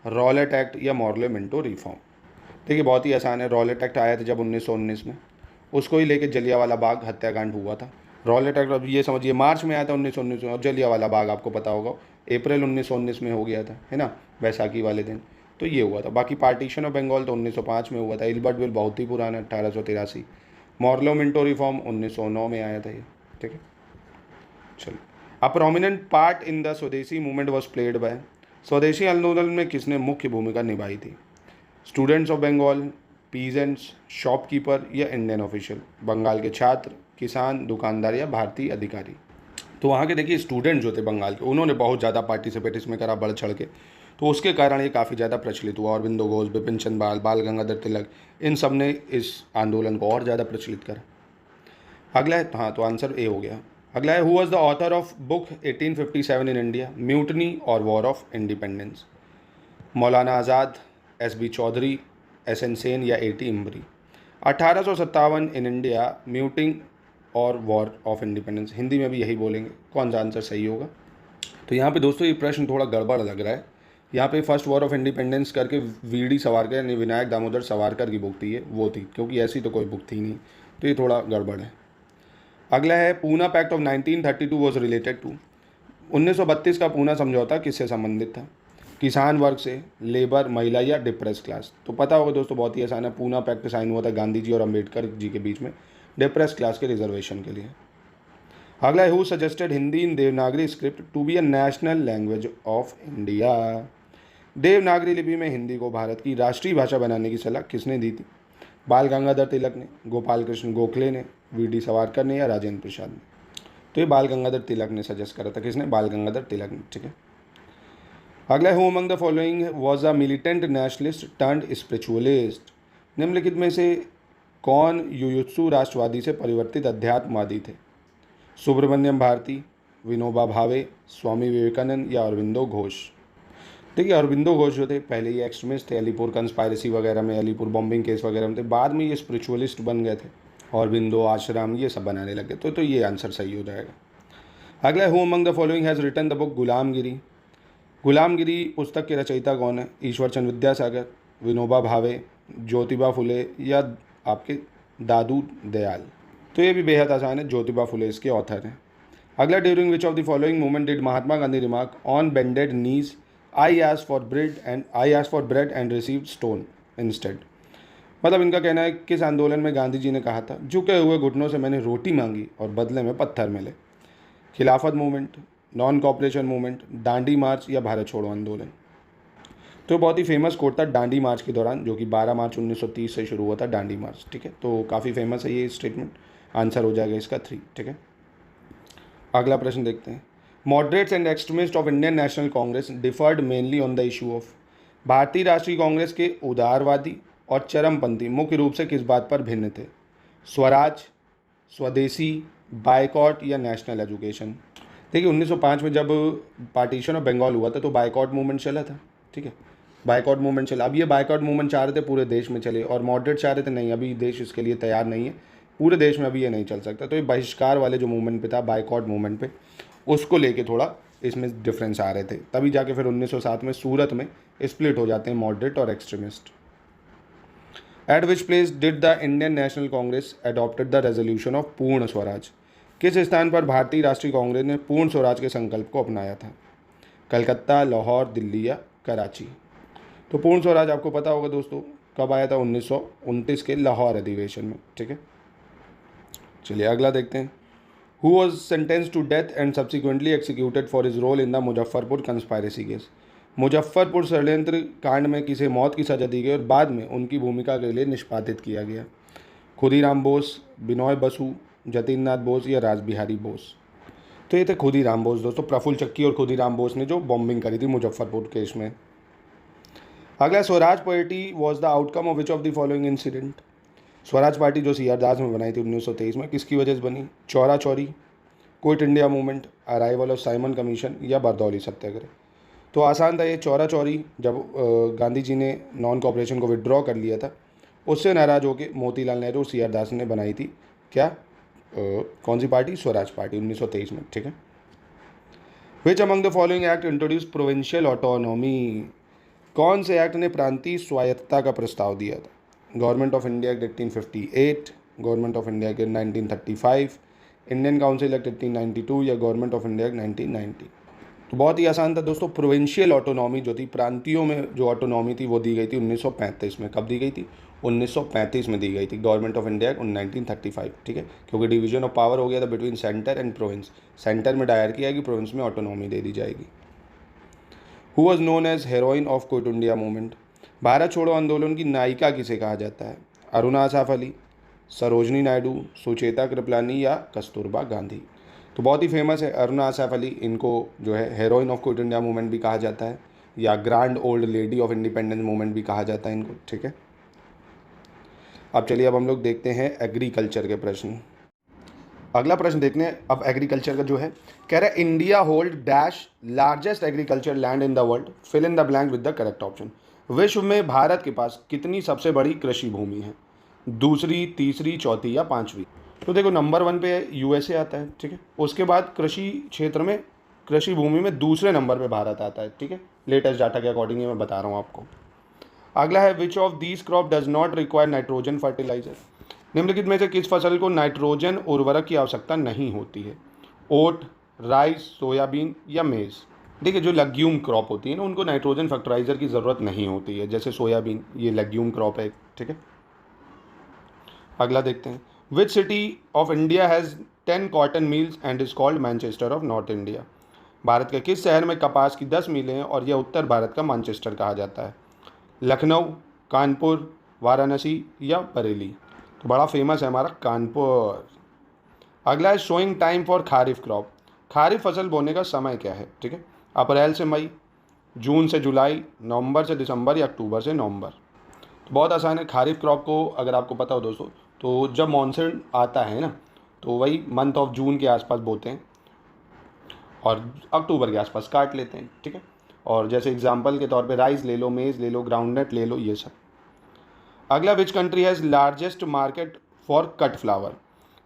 Speaker 1: Rowlatt act या मॉर्ले मिंटो रिफॉर्म। देखिए बहुत ही आसान है, रॉलेट एक्ट आया था जब 1919 में, उसको ही लेके जलियांवाला बाग हत्याकांड हुआ था। रॉलेट एक्ट अब ये समझिए मार्च में आया था 1919 में, और जलियांवाला बाग आपको पता होगा अप्रैल 1919 में हो गया था, है ना, बैसाखी वाले दिन। तो ये हुआ था। बाकी पार्टीशन ऑफ बंगाल तो 1905 में हुआ था। इल्बर्ट बिल बहुत ही पुराना 1883। मॉर्लो मिंटो रिफॉर्म 1909 में आया था ये। ठीक है, चलिए। A prominent part in the swadeshi movement was played by. स्वदेशी आंदोलन में किसने मुख्य भूमिका निभाई थी। Students of Bengal, peasants, shopkeeper या इंडियन ऑफिशियल। बंगाल के छात्र, किसान, दुकानदार या भारतीय अधिकारी। तो वहाँ के देखिए स्टूडेंट जो थे बंगाल के, उन्होंने बहुत ज़्यादा पार्टिसिपेट इसमें करा बढ़ चढ़ के, तो उसके कारण ये काफ़ी ज़्यादा प्रचलित हुआ। अरबिंदो घोष, बिपिन चंद्र, बाल गंगाधर तिलक, इन सब ने इस आंदोलन को और ज़्यादा प्रचलित करा। अगला है, हाँ तो आंसर ए हो गया। अगला है, who was the author of book 1857 in India, mutiny और war of independence? Maulana Azad, S B Chaudhary, S N Sen या A T Embree? 1857 in India, mutiny और वॉर ऑफ इंडिपेंडेंस, हिंदी में भी यही बोलेंगे। कौन सा आंसर सही होगा? तो यहाँ पे दोस्तों ये प्रश्न थोड़ा गड़बड़ लग रहा है। यहाँ पे फर्स्ट वॉर ऑफ इंडिपेंडेंस करके वी डी सावरकर यानी विनायक दामोदर सावरकर की बुक थी ये, वो थी, क्योंकि ऐसी तो कोई बुक थी नहीं, तो ये थोड़ा गड़बड़ है। अगला है, Poona pact of 1932 was related to? 1932 का पूना समझौता किससे संबंधित था? किसान वर्ग से, लेबर, महिला या डिप्रेस क्लास? तो पता होगा दोस्तों, बहुत ही आसान है। पूना पैक्ट साइन हुआ था गांधी जी और अम्बेडकर जी के बीच में, डिप्रेस क्लास के रिजर्वेशन के लिए। अगला है, who suggested Hindi in Devanagari script to be a national language of India? Devanagari लिपि में हिंदी को भारत की राष्ट्रीय भाषा बनाने की सलाह किसने दी थी? बाल गंगाधर तिलक ने, गोपाल कृष्ण गोखले ने, वी डी सावरकर ने या राजेंद्र प्रसाद ने? तो ये बाल गंगाधर तिलक ने सजेस्ट करा था। किसने? बाल गंगाधर तिलक ने, ठीक है। अगला है, who among the following was a militant nationalist turned spiritualist? निम्नलिखित में से कौन युयुत्सु राष्ट्रवादी से परिवर्तित अध्यात्मवादी थे? सुब्रमण्यम भारती, विनोबा भावे, स्वामी विवेकानंद या अरबिंदो घोष? देखिए अरबिंदो घोष जो थे पहले ये एक्सट्रीमिस्ट थे, अलीपुर कंस्पायरेसी वगैरह में, अलीपुर बॉम्बिंग केस वगैरह में थे, बाद में ये स्पिरिचुअलिस्ट बन गए थे, अरबिंदो आश्रम ये सब बनाने लगे, तो ये आंसर सही हो जाएगा। अगला, who among the following has written the book Gulamgiri? Gulamgiri पुस्तक के रचयिता कौन है? ईश्वर चंद्र विद्यासागर, विनोबा भावे, ज्योतिबा फुले या आपके दादू दयाल? तो ये भी बेहद आसान है, ज्योतिबा फुले इसके ऑथर हैं। अगला, during which of the following movement did Mahatma Gandhi remark on bended knees, I ask for bread and received stone instead? मतलब इनका कहना है किस आंदोलन में गांधी जी ने कहा था, झुके हुए घुटनों से मैंने रोटी मांगी और बदले में पत्थर मिले? Khilafat movement, non cooperation movement, Dandi march या भारत छोड़ो आंदोलन? तो बहुत ही फेमस कोट था दांडी मार्च के दौरान, जो कि 12 मार्च 1930 से शुरू हुआ था दांडी मार्च, ठीक है। तो काफ़ी फेमस है ये स्टेटमेंट, आंसर हो जाएगा इसका 3, ठीक है। अगला प्रश्न देखते हैं, moderates and extremist of Indian national Congress deferred mainly on the issue of? भारतीय राष्ट्रीय कांग्रेस के उदारवादी और चरमपंथी मुख्य रूप से किस बात पर भिन्न थे? स्वराज, स्वदेशी, बायकॉट या नेशनल एजुकेशन? देखिए 1905 में जब पार्टीशन ऑफ बंगाल हुआ था तो बायकॉट मूवमेंट चला था, ठीक है, बायकॉट मूवमेंट चला। अब ये बायकॉट मूवमेंट चाह रहे थे पूरे देश में चले, और मॉडरेट चाह रहे थे नहीं, अभी देश इसके लिए तैयार नहीं है, पूरे देश में अभी ये नहीं चल सकता। तो ये बहिष्कार वाले जो मूवमेंट पे था, बायकॉट मूवमेंट पे, उसको लेके थोड़ा इसमें डिफरेंस आ रहे थे, तभी जाके फिर 1907 में सूरत में स्प्लिट हो जाते हैं मॉडरेट और extremist. Eight which place did the Indian national Congress adopted the resolution of पूर्ण स्वराज? किस स्थान पर भारतीय राष्ट्रीय कांग्रेस ने पूर्ण स्वराज के संकल्प को अपनाया था? कलकत्ता, लाहौर, दिल्ली या कराची? तो पूर्ण स्वराज आपको पता होगा दोस्तों कब आया था, 1929 के लाहौर अधिवेशन में, ठीक है। चलिए अगला देखते हैं, who was sentence to death and subsequently executed for his role in the Muzaffarpur conspiracy case? Muzaffarpur षड्यंत्र कांड में किसे मौत की सजा दी गई और बाद में उनकी भूमिका के लिए निष्पादित किया गया? खुदीराम बोस, बिनोय बसु, जतिन नाथ बोस या रासबिहारी बोस? तो ये थे खुदीराम बोस दोस्तों, प्रफुल्ल चक्की और खुदीराम बोस ने जो बॉम्बिंग करी थी मुजफ्फरपुर केस में। अगला, Swaraj party was the outcome of which of the following incident? Swaraj party जो सी आर दास में बनाई थी 1923 में, किसकी वजह से बनी? Chaura Chauri, quit India movement, arrival of Simon commission या बरदौली सत्याग्रह? तो आसान था ये, चौरा चौरी, जब गांधी जी ने नॉन कॉपरेशन को विड्रॉ कर लिया था, उससे नाराज होकर मोतीलाल नेहरू और सी आर दास ने बनाई थी क्या, कौन सी पार्टी? स्वराज पार्टी 1923 में, ठीक है। विच among the following act introduce provincial autonomy? कौन से एक्ट ने प्रांतीय स्वायत्तता का प्रस्ताव दिया था? Government of India act 1858, government of India act 1935, Indian council act 1892 या गवर्नमेंट ऑफ इंडिया एक्ट 1990? तो बहुत ही आसान था दोस्तों, प्रोविंशियल ऑटोनॉमी जो थी, प्रांतियों में जो ऑटोनॉमी थी वो दी गई थी 1935 में। कब दी गई थी? 1935 में दी गई थी, गवर्नमेंट ऑफ इंडिया एक्ट 1935, ठीक है, क्योंकि डिवीजन ऑफ पावर हो गया था between centre and province, centre में दायर किया कि प्रोविंस में ऑटोनॉमी दे दी जाएगी। Who was known as heroine of quit India movement? भारत छोड़ो आंदोलन की नायिका किसे कहा जाता है? अरुणा आसाफ अली, सरोजनी नायडू, सुचेता कृपलानी या कस्तूरबा गांधी। तो बहुत ही फेमस है अरुणा आसफ अली, इनको जो है heroine of quit India movement भी कहा जाता है या grand old lady of independence movement भी कहा जाता है इनको, ठीक है। अब चलिए अब हम लोग देखते हैं एग्रीकल्चर के प्रश्न। अगला प्रश्न देखते हैं अब एग्रीकल्चर का जो है, कह रहा है India hold dash largest agriculture land in the world, fill in the blank with the correct option. विश्व में भारत के पास कितनी सबसे बड़ी कृषि भूमि है? दूसरी, तीसरी, चौथी या पांचवी? तो देखो नंबर 1 पे यूएसए आता है, ठीक है। उसके बाद कृषि क्षेत्र में, कृषि भूमि में दूसरे नंबर पे भारत आता है, ठीक है। लेटेस्ट डाटा के अकॉर्डिंग मैं बता रहा हूँ आपको। अगला है which of these crop does not require nitrogen fertiliser. निम्नलिखित में से किस फसल को नाइट्रोजन उर्वरक की आवश्यकता नहीं होती है? ओट, राइस, सोयाबीन या मेज। देखिए जो लेग्यूम क्रॉप होती है ना, उनको नाइट्रोजन फर्टिलाइजर की ज़रूरत नहीं होती है, जैसे सोयाबीन, ये लेग्यूम क्रॉप है, ठीक है। अगला देखते हैं, which city of India has 10 cotton mills and is called Manchester of north India. Bharat के किस शहर में कपास की 10 मिलें हैं और यह उत्तर भारत का मैनचेस्टर कहा जाता है? लखनऊ, कानपुर, वाराणसी या बरेली? तो बड़ा फेमस है हमारा कानपुर। अगला है showing time for kharif crop. Kharif फसल बोने का समय क्या है? ठीक है, अप्रैल से मई, जून से जुलाई, नवंबर से दिसंबर या अक्टूबर से नवंबर। तो बहुत आसान है। खारिफ क्रॉप को अगर आपको पता हो दोस्तों, तो जब मानसून आता है ना, तो वही मंथ ऑफ जून के आसपास बोते हैं और अक्टूबर के आसपास काट लेते हैं, ठीक है। और जैसे एग्जांपल के तौर पे राइस ले लो, मेज़ ले लो, ग्राउंडनट ले लो, ये सब। अगला, which country has largest market for cut flower.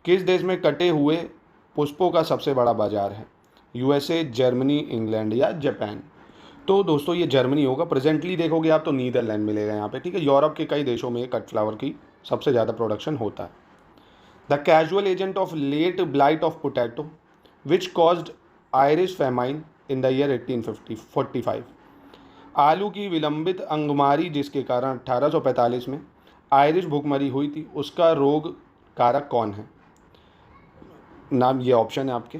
Speaker 1: किस देश में कटे हुए पुष्पों का सबसे बड़ा बाजार है? यूएसए, जर्मनी, इंग्लैंड या जापान? तो दोस्तों ये जर्मनी होगा। प्रेजेंटली देखोगे आप तो नीदरलैंड मिलेगा यहाँ पे, ठीक है। यूरोप के कई देशों में कट फ्लावर की सबसे ज़्यादा प्रोडक्शन होता है। The casual agent of late blight of potato which caused Irish famine in the year 1845। आलू की विलंबित अंगमारी जिसके कारण 1845 में आयरिश भुखमरी हुई थी, उसका रोग कारक कौन है? नाम, ये ऑप्शन है आपके,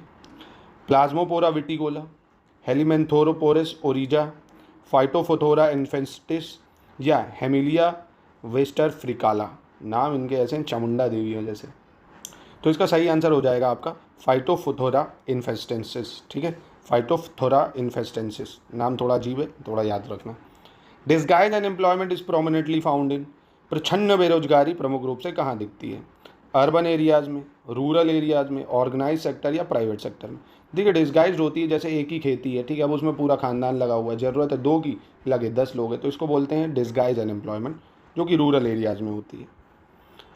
Speaker 1: प्लाज्मोपोरा विटिकोला, हेलिमेंथोरोपोरस ओरिजा, फाइटोफोथोरा इन्फेस्टिस या हेमिलिया वेस्टर फ्रिकाला। नाम इनके ऐसे हैं, चामुंडा देवी हैं जैसे। तो इसका सही आंसर हो जाएगा आपका फाइटोफोथोरा इन्फेस्टेंसिस, ठीक है। फाइटोफोथोरा इन्फेस्टेंसिस, नाम थोड़ा अजीब है, थोड़ा याद रखना। Disguise unemployment is prominently found in. प्रछन्न बेरोजगारी प्रमुख रूप से कहाँ दिखती है? अर्बन एरियाज़ में, रूरल एरियाज़ में, ऑर्गेनाइज सेक्टर या प्राइवेट सेक्टर में? देखिए डिस्गाइज होती है जैसे एक ही खेती है, ठीक है, अब उसमें पूरा खानदान लगा हुआ है, ज़रूरत है 2 की, लगे 10 लोग हैं, तो इसको बोलते हैं डिस्गाइज अनएम्प्लॉयमेंट, जो कि रूरल एरियाज़ में होती है।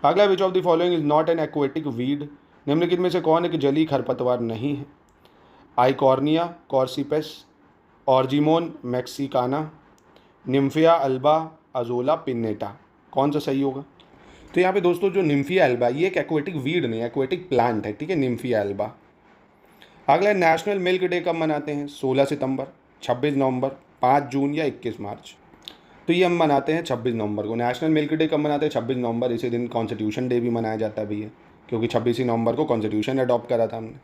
Speaker 1: अगला, which of the following is not an aquatic weed. निम्नलिखित में से कौन एक जलीय खरपतवार नहीं है? Eichhornia crassipes, Argemone mexicana, Nymphaea alba, Azolla pinnata. कौन सा सही होगा? तो यहाँ पे दोस्तों जो निम्फिया अल्बा, ये एक एक्वेटिक वीड नहीं, एक्वेटिक प्लांट है, ठीक है, निम्फिया अल्बा। अगला, नेशनल मिल्क डे कब मनाते हैं? 16 सितंबर, 26 नवंबर, 5 जून या 21 मार्च? तो ये हम मनाते हैं 26 नवंबर को। नेशनल मिल्क डे कब मनाते हैं? 26 नवंबर। इसी दिन कॉन्स्टिट्यूशन डे भी मनाया जाता है भैया, क्योंकि 26 नवंबर को कॉन्स्टिट्यूशन अडॉप्ट करा था हमने।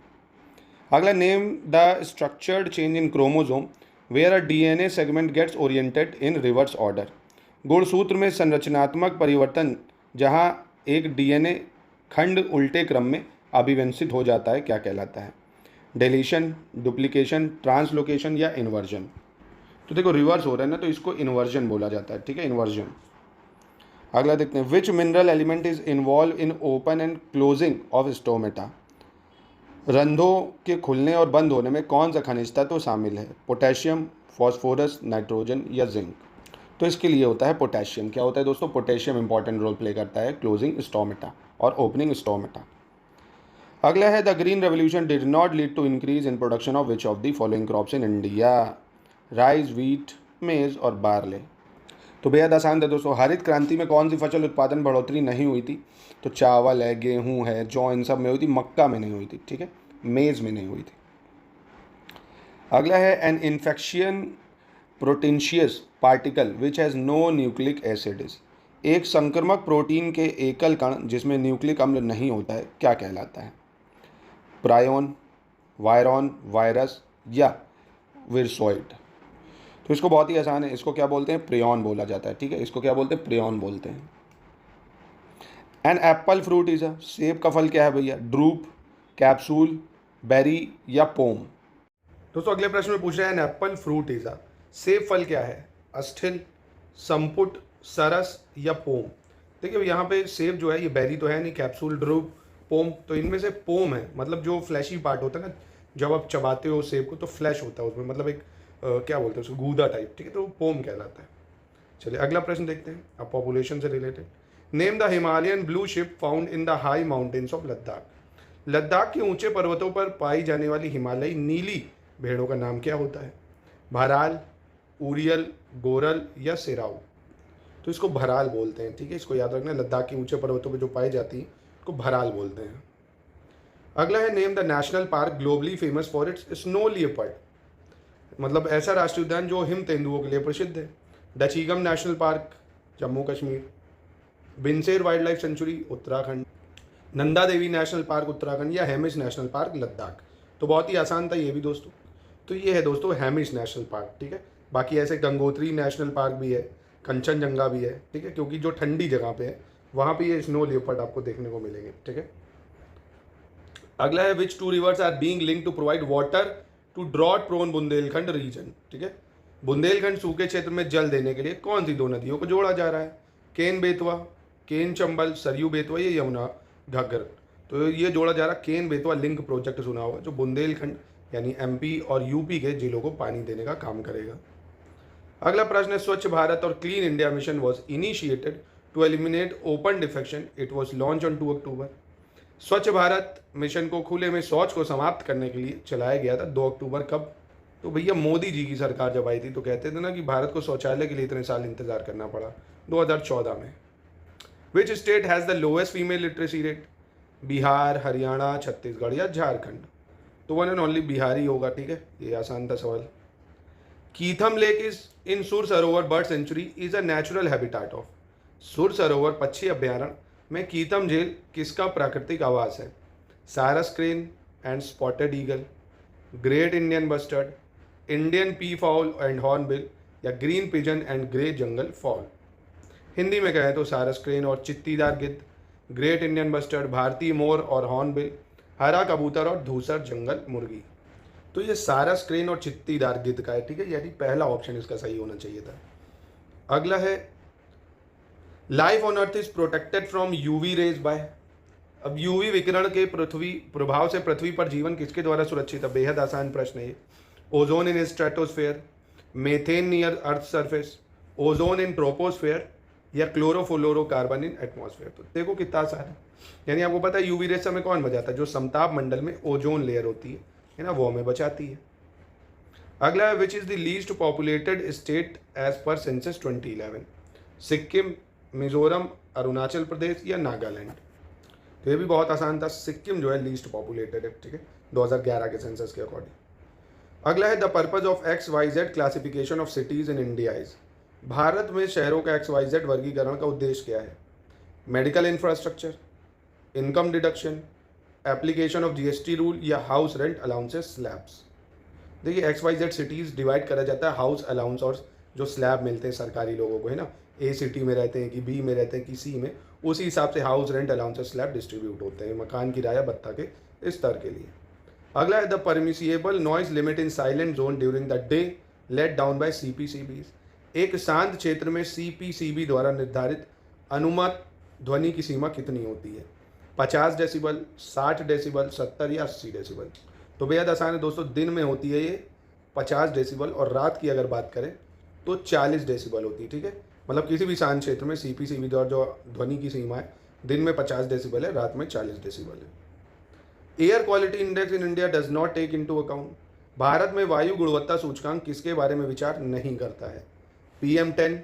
Speaker 1: अगला, name the structured change in chromosome where a DNA segment gets oriented in reverse order. गुणसूत्र में संरचनात्मक परिवर्तन जहां एक डीएनए खंड उल्टे क्रम में अभिव्यंसित हो जाता है, क्या कहलाता है? डिलीशन, डुप्लीकेशन, ट्रांसलोकेशन या इन्वर्जन? तो देखो रिवर्स हो रहा है ना, तो इसको इन्वर्जन बोला जाता है, ठीक है, इन्वर्जन। अगला देखते हैं, which mineral element is involve in open and closing of stomata. रंध्रों के खुलने और बंद होने में कौन सा खनिज तत्व शामिल है? पोटेशियम, फॉस्फोरस, नाइट्रोजन या जिंक? तो इसके लिए होता है पोटेशियम। क्या होता है दोस्तों? पोटेशियम इंपॉर्टेंट रोल प्ले करता है क्लोजिंग स्टोमेटा और ओपनिंग स्टोमेटा। अगला है, the green revolution did not lead to increase in production of which of the following crops in India? Rice, wheat, maize और बार्ले। तो बेहद आसान था दोस्तों। हरित क्रांति में कौन सी फसल उत्पादन बढ़ोतरी नहीं हुई थी? तो चावल है, गेहूं है, जौ, इन सब में हुई थी, मक्का में नहीं हुई थी, ठीक है, मेज में नहीं हुई थी। अगला है, an infectious proteinaceous particle which has no nucleic acid is. एक संक्रामक प्रोटीन के एकल कण जिसमें न्यूक्लिक अम्ल नहीं होता है, क्या कहलाता है? प्रायोन, वायरॉन, वायरस या विरसॉइड? तो इसको बहुत ही आसान है, इसको क्या बोलते हैं? प्रियॉन बोला जाता है, ठीक है, इसको क्या बोलते हैं? प्रियॉन बोलते हैं। एन एप्पल फ्रूट इज सेब का फल क्या है भैया? ड्रूप, कैप्सूल, बेरी या पोम? दोस्तों अगले प्रश्न में पूछ रहे हैं एन एप्पल फ्रूट इज सेब फल क्या है? अस्थिल, संपुट, सरस या पोम? देखिए यहाँ पे सेब जो है ये बेरी तो है नहीं, कैप्सूल, ड्रूप, पोम, तो इनमें से पोम है, मतलब जो फ्लैशी पार्ट होता है ना, जब आप चबाते हो सेब को तो फ्लैश होता है उसमें, मतलब एक क्या बोलते हैं उसको, गूदा टाइप, ठीक है, तो पोम कहलाता है। चलिए अगला प्रश्न देखते हैं अब पॉपुलेशन से related. Name the Himalayan blue ship found in the high mountains of Ladakh. Ladakh के ऊंचे पर्वतों पर पाई जाने वाली हिमालयी नीली भेड़ों का नाम क्या होता है? भराल, उरियल, गोरल या सिराऊ? तो इसको भराल बोलते हैं, ठीक है, इसको याद रखना, लद्दाख के ऊंचे पर्वतों पर जो पाई जाती हैं इसको भराल बोलते हैं। अगला है name the national park globally famous for it's snow leopard. मतलब ऐसा राष्ट्रीय उद्यान जो हिम तेंदुओं के लिए प्रसिद्ध है। Dachigam national park, Jammu Kashmir. Binsar wildlife sanctuary, Uttarakhand. Nanda Devi national park, Uttarakhand. या हेमिस नेशनल पार्क, लद्दाख? तो बहुत ही आसान था ये भी दोस्तों। तो ये है दोस्तों हेमिस नेशनल पार्क, ठीक है। बाकी ऐसे गंगोत्री नेशनल पार्क भी है, कंचनजंगा भी है, ठीक है, क्योंकि जो ठंडी जगह पे है वहाँ पे ये स्नो लियोपर्ड आपको देखने को मिलेंगे, ठीक है। अगला है which two rivers are being linked to provide water to drought prone Bundelkhand region, ठीक है। बुंदेलखंड सूखे क्षेत्र में जल देने के लिए कौन सी दो नदियों को जोड़ा जा रहा है? केन बेतवा, केन चंबल, सरयू बेतवा या यमुना घग्गर? तो ये जोड़ा जा रहा है केन बेतवा लिंक प्रोजेक्ट, सुना होगा, जो बुंदेलखंड यानी एमपी और यूपी के जिलों को पानी देने का काम करेगा। अगला प्रश्न है स्वच्छ भारत और clean India mission was initiated to eliminate open defecation, it was launch on 2 October. Swachh Bharat mission को खुले में शौच को समाप्त करने के लिए चलाया गया था 2 अक्टूबर। कब? तो भैया मोदी जी की सरकार जब आई थी तो कहते थे ना कि भारत को शौचालय के लिए इतने साल इंतजार करना पड़ा, 2014 में। Which state has the lowest female literacy rate? Bihar, Haryana, Chhattisgarh या झारखंड? तो वन एंड ओनली बिहार ही होगा, ठीक है, ये आसान था सवाल। कीथम लेक इज इन सुर सरोवर bird sanctuary is a natural habitat of. सुर सरोवर पक्षी अभ्यारण्य में कीथम झील किसका प्राकृतिक आवास है? Sarus crane and spotted eagle, great Indian bustard, Indian peafowl and hornbill या green pigeon and grey jungle fowl? Hindi में कहें तो सारस क्रेन और चित्तीदार गिद्ध, ग्रेट इंडियन बस्टर्ड, भारतीय मोर और हॉर्नबिल, हरा कबूतर और धूसर जंगल मुर्गी। तो ये सारस क्रेन और चित्तीदार गिद्ध का है, ठीक है, यानी पहला ऑप्शन इसका सही होना चाहिए था। अगला है life on earth is protected from UV rays by. अब यूवी विकिरण के पृथ्वी प्रभाव से पृथ्वी पर जीवन किसके द्वारा सुरक्षित है? बेहद आसान प्रश्न है ये। Ozone in stratosphere, methane near earth surface, ozone in troposphere या क्लोरोफ्लोरोकार्बन इन एटमॉस्फेयर? तो देखो कितना आसान है, यानी आपको पता है यूवी रेज से हमें कौन बचाता है? जो समताप मंडल में ओजोन लेयर होती है ना, वो हमें बचाती है। अगला है which is the least populated state as per census 2011? Sikkim, Mizoram, Arunachal Pradesh या नागालैंड? तो ये भी बहुत आसान था, सिक्किम जो है लीस्ट पॉपुलेटेड है, ठीक है, 2011 के सेंसस के अकॉर्डिंग। अगला है the purpose of XYZ classification of cities in India is. Bharat में शहरों का XYZ वर्गीकरण का उद्देश्य क्या है? Medical infrastructure, income deduction, application of GST rule या हाउस रेंट अलाउंसेस स्लैब्स? देखिए XYZ सिटीज़ डिवाइड करा जाता है हाउस अलाउंस और जो स्लैब मिलते हैं सरकारी लोगों को, है ना, A सिटी में रहते हैं कि B में रहते हैं कि C में, उसी हिसाब से house rent allowances slab distribute होते हैं मकान किराया भत्ता के स्तर के लिए। अगला है the permissible noise limit in silent zone during the day laid down by CPCBs। एक शांत क्षेत्र में CPCB द्वारा निर्धारित अनुमत ध्वनि की सीमा कितनी होती है? 50 डेसिबल, 60 डेसिबल, 70 या 80 डेसिबल? तो बेहद आसान है दोस्तों, दिन में होती है ये 50 डेसिबल और रात की अगर बात करें तो 40 डेसिबल होती है, ठीक है। मतलब किसी भी शांत क्षेत्र में CPCB द्वारा जो ध्वनि की सीमा है दिन में 50 डेसिबल है, रात में 40 डेसिबल है। Air quality index in India does not take into account. Bharat में वायु गुणवत्ता सूचकांक किसके बारे में विचार नहीं करता है? PM10,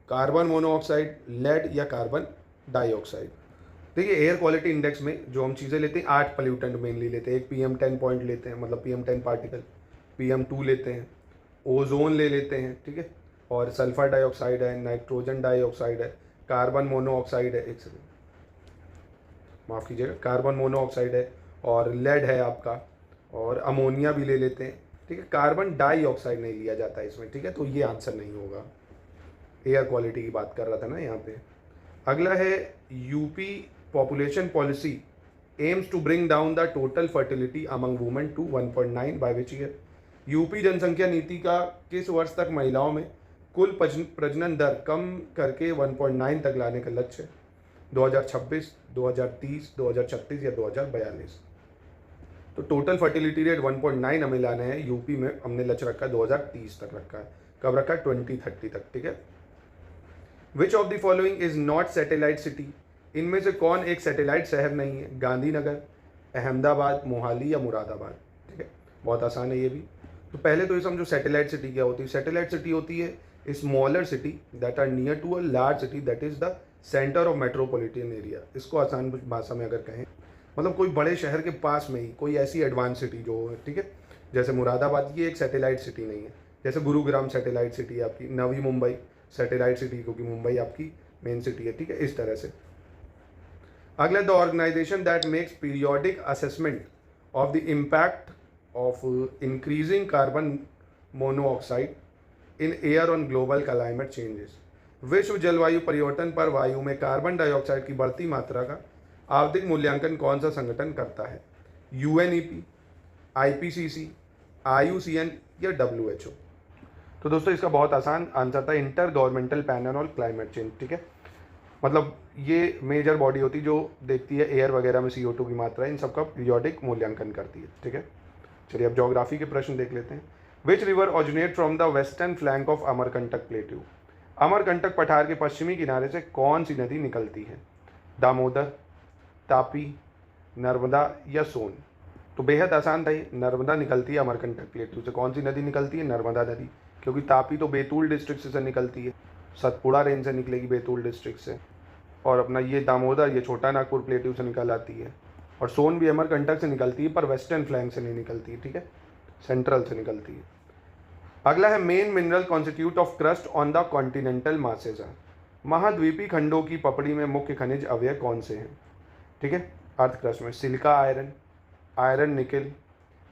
Speaker 1: कार्बन मोनोऑक्साइड, लेड या कार्बन डाइऑक्साइड? देखिए एयर क्वालिटी इंडेक्स में जो हम चीज़ें लेते हैं 8 पोल्यूटेंट मेनली लेते हैं। एक PM10 पॉइंट लेते हैं, मतलब PM10 पार्टिकल, PM2 लेते हैं, ओजोन ले लेते हैं, ठीक है, और सल्फर डाइऑक्साइड है, नाइट्रोजन डाइऑक्साइड है, कार्बन मोनोऑक्साइड है, एक सेकेंड माफ़ कीजिएगा, कार्बन मोनोऑक्साइड है और लेड है आपका, और अमोनिया भी ले लेते हैं, ठीक है। कार्बन डाइऑक्साइड नहीं लिया जाता है इसमें, ठीक है, तो ये आंसर नहीं होगा। एयर क्वालिटी की बात कर रहा था ना यहाँ पे। अगला है UP population policy aims to bring down the total fertility among women to 1.9 by which year. UP जनसंख्या नीति का किस वर्ष तक महिलाओं में कुल प्रजनन दर कम करके 1.9 तक लाने का लक्ष्य है? 2026, 2030, 2036 या 2042? तो टोटल फर्टिलिटी रेट 1.9 हमें लाना है यूपी में, हमने लक्ष्य रखा है 2030 तक रखा है। कब रखा है? 2030 तक, ठीक है। Which of the following is not satellite city? इनमें से कौन एक सैटेलाइट शहर नहीं है? गांधीनगर, अहमदाबाद, मोहाली या मुरादाबाद? ठीक है, बहुत आसान है ये भी। तो पहले तो ये समझो सैटेलाइट सिटी क्या होती है। सैटेलाइट सिटी होती है smaller city that are near to a large city that is the centre of metropolitan area. इसको आसान भाषा में अगर कहें मतलब कोई बड़े शहर के पास में ही कोई ऐसी एडवांस सिटी जो है, ठीक है। जैसे मुरादाबाद ये एक सैटेलाइट सिटी नहीं है। जैसे गुरुग्राम सैटेलाइट सिटी है आपकी, नवी मुंबई सैटेलाइट सिटी क्योंकि मुंबई आपकी मेन सिटी है, ठीक है, इस तरह से। अगला, the organisation that makes periodic assessment of the impact of increasing carbon monoxide in air on global climate changes. विश्व जलवायु परिवर्तन पर वायु में कार्बन डाइऑक्साइड की बढ़ती मात्रा का आवधिक मूल्यांकन कौन सा संगठन करता है? यूएनईपी, आईपीसीसी, आईयूसीएन या डब्ल्यूएचओ? तो दोस्तों इसका बहुत आसान आंसर था inter governmental panel on climate change, ठीक है। मतलब ये मेजर बॉडी होती है जो देखती है एयर वगैरह में CO2 की मात्रा, इन सब का पीरियोडिक मूल्यांकन करती है, ठीक है। चलिए अब ज्योग्राफी के प्रश्न देख लेते हैं। Which river originate from the western flank of Amarkantak plateau? Amarkantak पठार के पश्चिमी किनारे से कौन सी नदी निकलती है? दामोदर, तापी, नर्मदा या सोन? तो बेहद आसान था ये, नर्मदा निकलती है अमरकंटक प्लेट्यू से। कौन सी नदी निकलती है? नर्मदा नदी, क्योंकि तापी तो बैतूल डिस्ट्रिक्ट से निकलती है, सतपुड़ा रेंज से निकलेगी बैतूल डिस्ट्रिक्ट से, और अपना ये दामोदर ये छोटा नागपुर प्लेट्यू से निकल आती है, और सोन भी अमरकंटक से निकलती है पर वेस्टर्न फ्लैंक से नहीं निकलती है, ठीक है, सेंट्रल से निकलती है। अगला है main mineral constitute of crust on the continental masses. महाद्वीपी खंडों की पपड़ी में मुख्य खनिज अवयव कौन से हैं? ठीक है, अर्थ क्रस्ट में silica iron, iron nickel,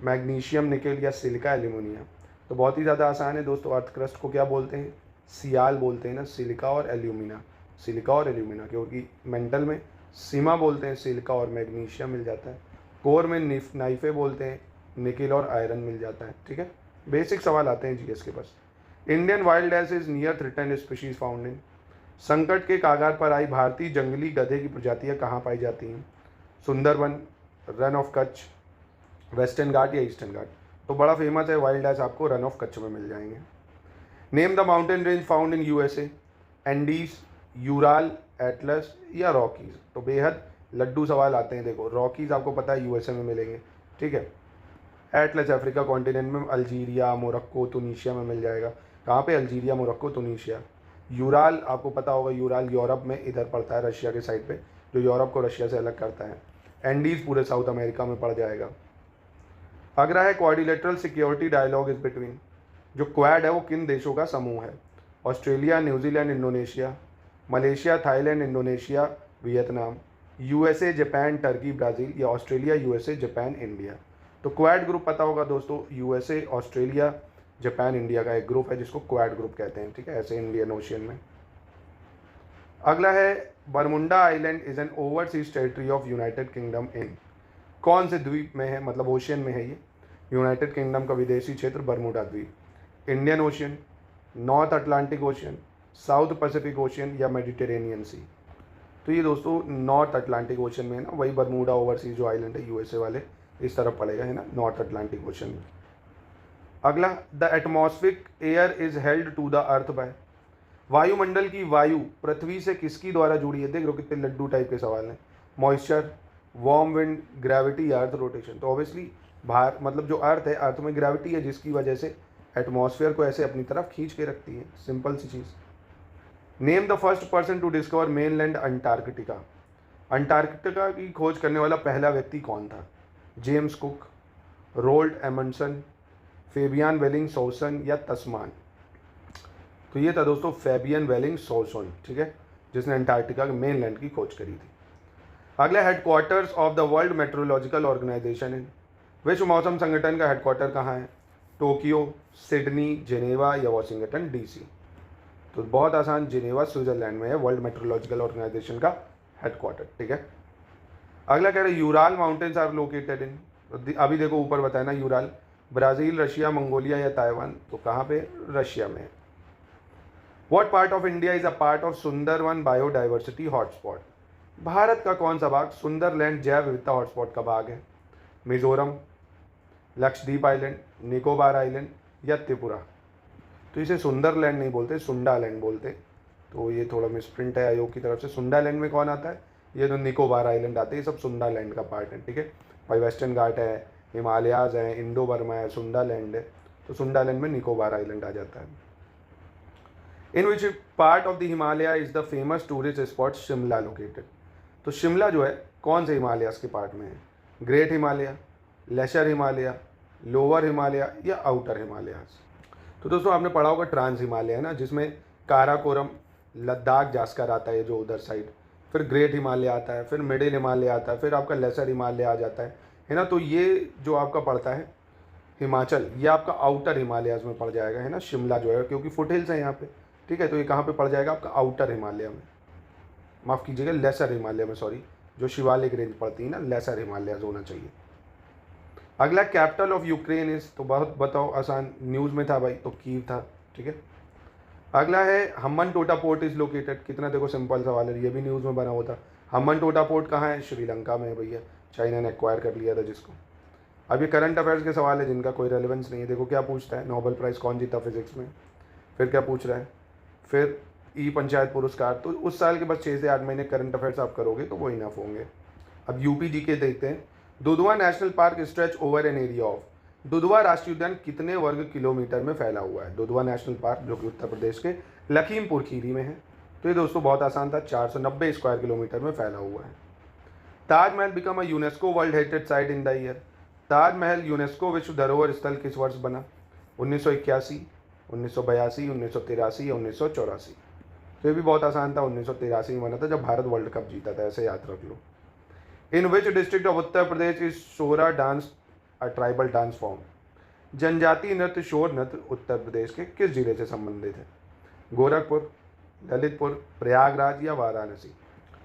Speaker 1: magnesium nickel या सिलिका एल्यूमिनियम? तो बहुत ही ज़्यादा आसान है दोस्तों। अर्थ क्रस्ट को क्या बोलते हैं? सियाल बोलते हैं ना, सिलिका और एल्यूमिना, सिलिका और एल्यूमिना, क्योंकि मेंटल में सीमा बोलते हैं, सिलिका और मैग्नीशियम मिल जाता है। कोर में नाइफे बोलते हैं, निकेल और आयरन मिल जाता है, ठीक है। बेसिक सवाल आते हैं जीएस के पास। Indian wild ass is near threatened species found in? संकट के कागार पर आई भारतीय जंगली गधे की प्रजातियां कहाँ पाई जाती हैं? सुंदरबन, रन ऑफ कच्छ, वेस्टर्न घाट या ईस्टर्न घाट? तो बड़ा फेमस है वाइल्ड एस, आपको रन ऑफ कच्छ में मिल जाएंगे। Name the mountain range found in USA? Andes, Ural, Atlas या रॉकीज? तो बेहद लड्डू सवाल आते हैं। देखो रॉकीज आपको पता है यूएसए में मिलेंगे, ठीक है। एटलस अफ्रीका कॉन्टिनेंट में, अल्जीरिया, मोरक्को, तुनीशिया में मिल जाएगा। कहाँ पे? Algeria, Morocco, Tunisia. यूराल आपको पता होगा, यूराल यूरोप में इधर पड़ता है, रशिया के साइड पे, जो यूरोप को रशिया से अलग करता है। एंडीज पूरे साउथ अमेरिका में पड़ जाएगा। अगला है quadrilateral security dialogue is between? जो क्वाड है वो किन देशों का समूह है? Australia, New Zealand, Indonesia, Malaysia, Thailand, Indonesia, Vietnam, USA, Japan, Turkey, Brazil या ऑस्ट्रेलिया, यूएसए, जापान, इंडिया? तो क्वाड ग्रुप पता होगा दोस्तों, यूएसए, ऑस्ट्रेलिया, जापान, इंडिया का एक ग्रुप है जिसको क्वाड ग्रुप कहते हैं, ठीक है, ऐसे इंडियन ओशियन में। अगला है Bermuda island is an overseas territory of United Kingdom in? कौन से द्वीप में है, मतलब ओशियन में है ये? यूनाइटेड किंगडम का विदेशी क्षेत्र बरमुडा द्वीप। Indian ocean, north Atlantic ocean, south Pacific ocean या मेडिटेरेनियन सी? तो ये दोस्तों नॉर्थ अटलांटिक ओशियन में है ना, वही बरमुडा ओवरसीज जो आइलैंड है यूएसए वाले इस तरफ पड़ेगा, है ना, नॉर्थ अटलांटिक ओशियन में। अगला, the atmospheric air is held to the earth by? वायुमंडल की वायु पृथ्वी से किसकी द्वारा जुड़ी है? देख लो कितने लड्डू टाइप के सवाल हैं। मॉइस्चर, वार्म विंड, ग्रेविटी या अर्थ रोटेशन? तो ऑब्वियसली बाहर मतलब जो अर्थ है, अर्थ में ग्रेविटी है जिसकी वजह से एटमॉस्फेयर को ऐसे अपनी तरफ खींच के रखती है, सिंपल सी चीज़। Name the first person to discover mainland Antarctica? Antarctica की खोज करने वाला पहला व्यक्ति कौन था? James Cook, Roald Amundsen, Fabian Bellingshausen या तस्मान? तो ये था दोस्तों फेबियन वेलिंगसॉसन, ठीक है, जिसने अंटार्कटिका के मेनलैंड की खोज करी थी। अगला, headquarters of the world meteorological organisation in? विश्व मौसम संगठन का हेडक्वार्टर कहाँ है? टोक्यो, सिडनी, जेनेवा या वाशिंगटन डीसी? तो बहुत आसान, जिनेवा स्विट्जरलैंड में है, वर्ल्ड मेट्रोलॉजिकल ऑर्गेनाइजेशन का हेडक्वार्टर, ठीक है। अगला कह रहे हैं Ural mountains are located in, अभी देखो ऊपर बताया ना, यूराल ब्राज़ील, रशिया, मंगोलिया या ताइवान, तो कहाँ पे? रशिया में है। What part of India is a part of Sundarban biodiversity hotspot, Bharat का कौन सा भाग सुंदरलैंड जैव विविधता हॉटस्पॉट का भाग है? मिजोरम, लक्षद्वीप आइलैंड, निकोबार आइलैंड या त्रिपुरा? तो इसे सुंदरलैंड नहीं बोलते, सुंडालैंड बोलते। तो ये थोड़ा मिसप्रिंट है आयोग की तरफ से। सुंडालैंड में कौन आता है? ये जो निकोबार आइलैंड आते हैं, ये सब सुंडालैंड का पार्ट है, ठीक है भाई। वेस्टर्न घाट है, हिमालयाज है, इंडो बर्मा है, सुंडालैंड है, तो सुंडालैंड में निकोबार आइलैंड आ जाता है। In which part of the Himalaya is the famous tourist spot Shimla located, तो शिमला जो है कौन से हिमालयाज के पार्ट में है? Great Himalaya, lesser Himalaya, lower Himalaya या आउटर हिमालयाज? तो दोस्तों आपने पढ़ा होगा ट्रांस हिमालय है ना, जिसमें काराकोरम, लद्दाख जास्कर आता है जो उधर साइड, फिर ग्रेट हिमालय आता है, फिर मिडिल हिमालय आता है, फिर आपका लेसर हिमालय आ जाता है ना। तो ये जो आपका पड़ता है हिमाचल, ये आपका आउटर हिमालयाज में पड़ जाएगा, है ना, शिमला जो है, क्योंकि फुट हिल्स है यहाँ पे, ठीक है। तो ये कहाँ पे पड़ जाएगा? आपका आउटर हिमालय में, माफ़ कीजिएगा लेसर हिमालय में, सॉरी, जो शिवालिक रेंज पड़ती है ना, लेसर हिमालयाज होना चाहिए। अगला कैपिटल ऑफ यूक्रेन इज, तो बहुत बताओ आसान, न्यूज़ में था भाई, तो कीव था, ठीक है। अगला है हम्बन टोटा पोर्ट इज लोकेटेड, कितना देखो सिंपल सवाल है, ये भी न्यूज़ में बना हुआ था। हम्बन टोटा पोर्ट कहाँ है? श्रीलंका में है भैया, चाइना ने एक्वायर कर लिया था जिसको। अब ये करंट अफेयर्स के सवाल है जिनका कोई रेलेवेंस नहीं है। देखो क्या पूछता है, नोबेल प्राइज़ कौन जीता फिजिक्स में, फिर क्या पूछ रहा है, फिर ई पंचायत पुरस्कार। तो उस साल के बस 6 से 8 महीने करंट अफेयर्स आप करोगे तो वो इनफ होंगे। अब यूपी जी के देखते हैं। Dudhwa national park stretch over an area of, Dudhwa राष्ट्रीय उद्यान कितने वर्ग किलोमीटर में फैला हुआ है? दुधवा नेशनल पार्क जो कि उत्तर प्रदेश के लखीमपुर खीरी में है। तो ये दोस्तों बहुत आसान था, 490 स्क्वायर किलोमीटर में फैला हुआ है। Taj Mahal become a UNESCO world heritage site in the year, Taj Mahal UNESCO विश्व धरोहर स्थल किस वर्ष बना? 1981, 1982, 1983 या 1984? तो ये भी बहुत आसान था, 1983 में बना था जब भारत वर्ल्ड कप जीता था, ऐसे याद रख लो। In which district of Uttar Pradesh is Shora dance a tribal dance form, जनजातीय नृत्य शोर नृत्य उत्तर प्रदेश के किस जिले से संबंधित है? गोरखपुर, ललितपुर, प्रयागराज या वाराणसी?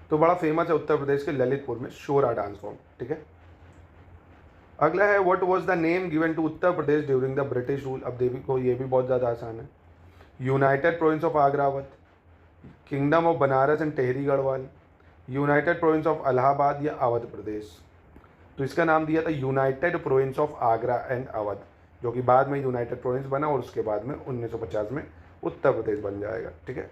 Speaker 1: तो बड़ा फेमस है उत्तर प्रदेश के ललितपुर में शोरा डांस फॉर्म, ठीक है। अगला है what was the name given to Uttar Pradesh during the British rule, अब देखो ये भी बहुत ज़्यादा आसान है। यूनाइटेड प्रोविंस ऑफ आग्रावत, kingdom of Banaras and Tehri Garhwal, united province of Allahabad या अवध प्रदेश? तो इसका नाम दिया था united province of Agra and Awadh, जो कि बाद में यूनाइटेड प्रोविंस बना और उसके बाद में 1950 में उत्तर प्रदेश बन जाएगा, ठीक है।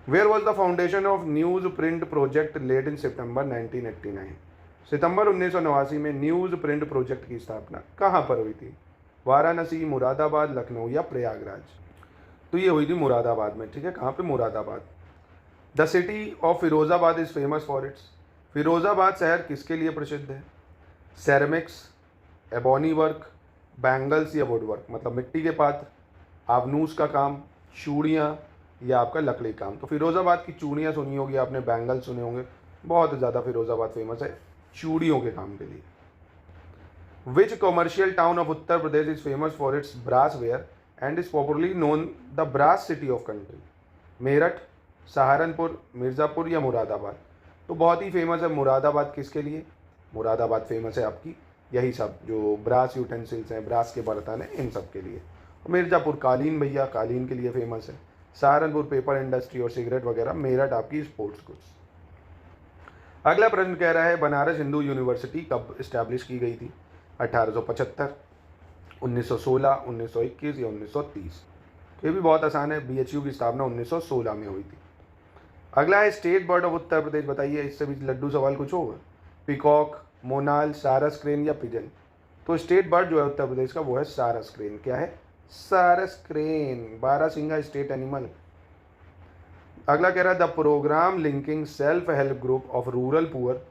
Speaker 1: Where was the foundation of news print project laid in September 1989, सितंबर 1989 में न्यूज़ प्रिंट प्रोजेक्ट की स्थापना कहाँ पर हुई थी? वाराणसी, मुरादाबाद, लखनऊ या प्रयागराज? तो ये हुई थी मुरादाबाद में, ठीक है। कहाँ पे? Moradabad. The city of Firozabad is famous for it's, Firozabad शहर किसके लिए प्रसिद्ध है? सेरेमिक्स, एबोनी वर्क, बैंगल्स या वुड वर्क, मतलब मिट्टी के पात्र, आवनूस का काम, चूड़ियाँ या आपका लकड़ी काम? तो फिरोजाबाद की चूड़ियाँ सुनी होगी आपने, बैंगल सुने होंगे, बहुत ज़्यादा फिरोजाबाद फेमस है चूड़ियों के काम के लिए। Which commercial town of Uttar Pradesh is famous for its brass ware and is popularly known the brass city of country? Meerut, Saharanpur, Mirzapur या मुरादाबाद? तो बहुत ही फेमस है मुरादाबाद, किसके लिए? मुरादाबाद फेमस है आपकी यही सब जो ब्रास यूटेंसिल्स हैं, ब्रास के बर्तन हैं, इन सब के लिए। मिर्ज़ापुर कालीन भैया, कालीन के लिए फेमस है। सहारनपुर पेपर इंडस्ट्री और सिगरेट वगैरह। मेरठ आपकी स्पोर्ट्स गुड्स। अगला प्रश्न कह रहा है बनारस हिंदू यूनिवर्सिटी कब इस्टेब्लिश की गई थी? 1875, 1916, 1921 या 1930? ये भी बहुत आसान है, BHU की स्थापना 1916 में हुई थी। अगला है स्टेट बर्ड ऑफ उत्तर प्रदेश, बताइए, इससे भी लड्डू सवाल कुछ होगा। पिकॉक, मोनाल, सारस क्रेन या पिजन? तो स्टेट बर्ड जो है उत्तर प्रदेश का वो है सारस क्रेन। क्या है? सारस क्रेन, 12 सिंगा स्टेट एनिमल। अगला कह रहा है the programme linking self help group of rural poor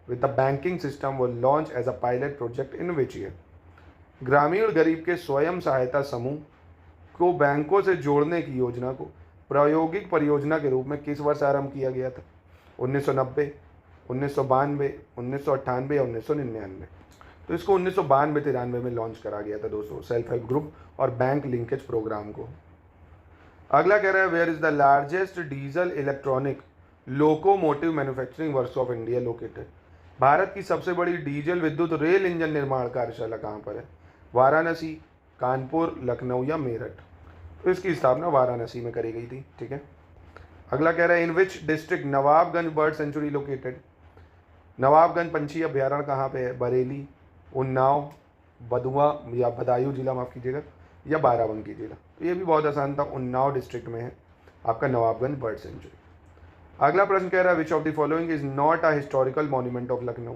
Speaker 1: with the banking system was launch as a pilot project in which year? ग्रामीण गरीब के स्वयं सहायता समूह को बैंकों से जोड़ने की योजना को प्रायोगिक परियोजना के रूप में किस वर्ष आरंभ किया गया था? 1990, 1992, 1998 या 1999? तो इसको 1992-93 में लॉन्च करा गया था दोस्तों, सेल्फ हेल्प ग्रुप और बैंक लिंकेज प्रोग्राम को। अगला कह रहा है where is the largest diesel electronic locomotive manufacturing workshop India located. Bharat की सबसे बड़ी डीजल विद्युत रेल इंजन निर्माण कार्यशाला कहाँ पर है? वाराणसी, कानपुर, लखनऊ या मेरठ? तो इसकी स्थापना वाराणसी में करी गई थी। ठीक है। अगला कह रहा है in which district Nawabganj bird sanctuary located. Nawabganj पंछी अभ्यारण्य कहाँ पे है? बरेली, उन्नाव, बदुआ या बदायूं जिला, माफ़ कीजिएगा, या बाराबंकी जिला? तो ये भी बहुत आसान था, उन्नाव डिस्ट्रिक्ट में है आपका नवाबगंज बर्ड सेंचुरी। अगला प्रश्न कह रहा है which of the following is not a historical monument of Lucknow.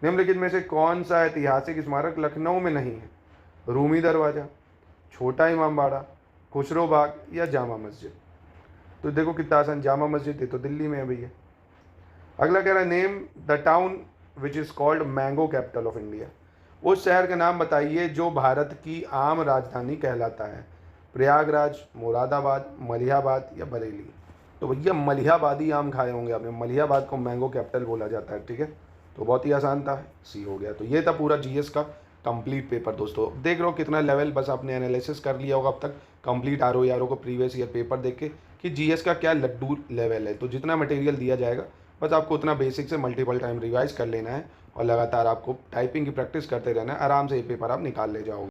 Speaker 1: निम्नलिखित में से कौन सा ऐतिहासिक स्मारक लखनऊ में नहीं है? रूमी दरवाज़ा, छोटा इमाम बाड़ा, खुसरो बाग या जामा मस्जिद? तो देखो कितना आसान, जामा मस्जिद है तो दिल्ली में है भैया। अगला कह रहा है name the town which is called mango capital of India. उस शहर का नाम बताइए जो भारत की आम राजधानी कहलाता है। प्रयागराज, मुरादाबाद, मलिहाबाद या बरेली? तो भैया मलिहाबादी आम खाए होंगे आपने, मलिहाबाद को मैंगो कैपिटल बोला जाता है। ठीक है, तो बहुत ही आसान था, सी हो गया। तो ये था पूरा जीएस का कंप्लीट पेपर दोस्तों। देख रहे हो कितना लेवल बस आपने एनालिसिस कर लिया होगा अब तक कंप्लीट आर ओ को प्रीवियस ईयर पेपर देख के कि जीएस का क्या लड्डू लेवल है। तो जितना मटेरियल दिया जाएगा बस आपको उतना बेसिक से मल्टीपल टाइम रिवाइज कर लेना है और लगातार आपको टाइपिंग की प्रैक्टिस करते रहना है। आराम से ये पेपर आप निकाल ले जाओगे।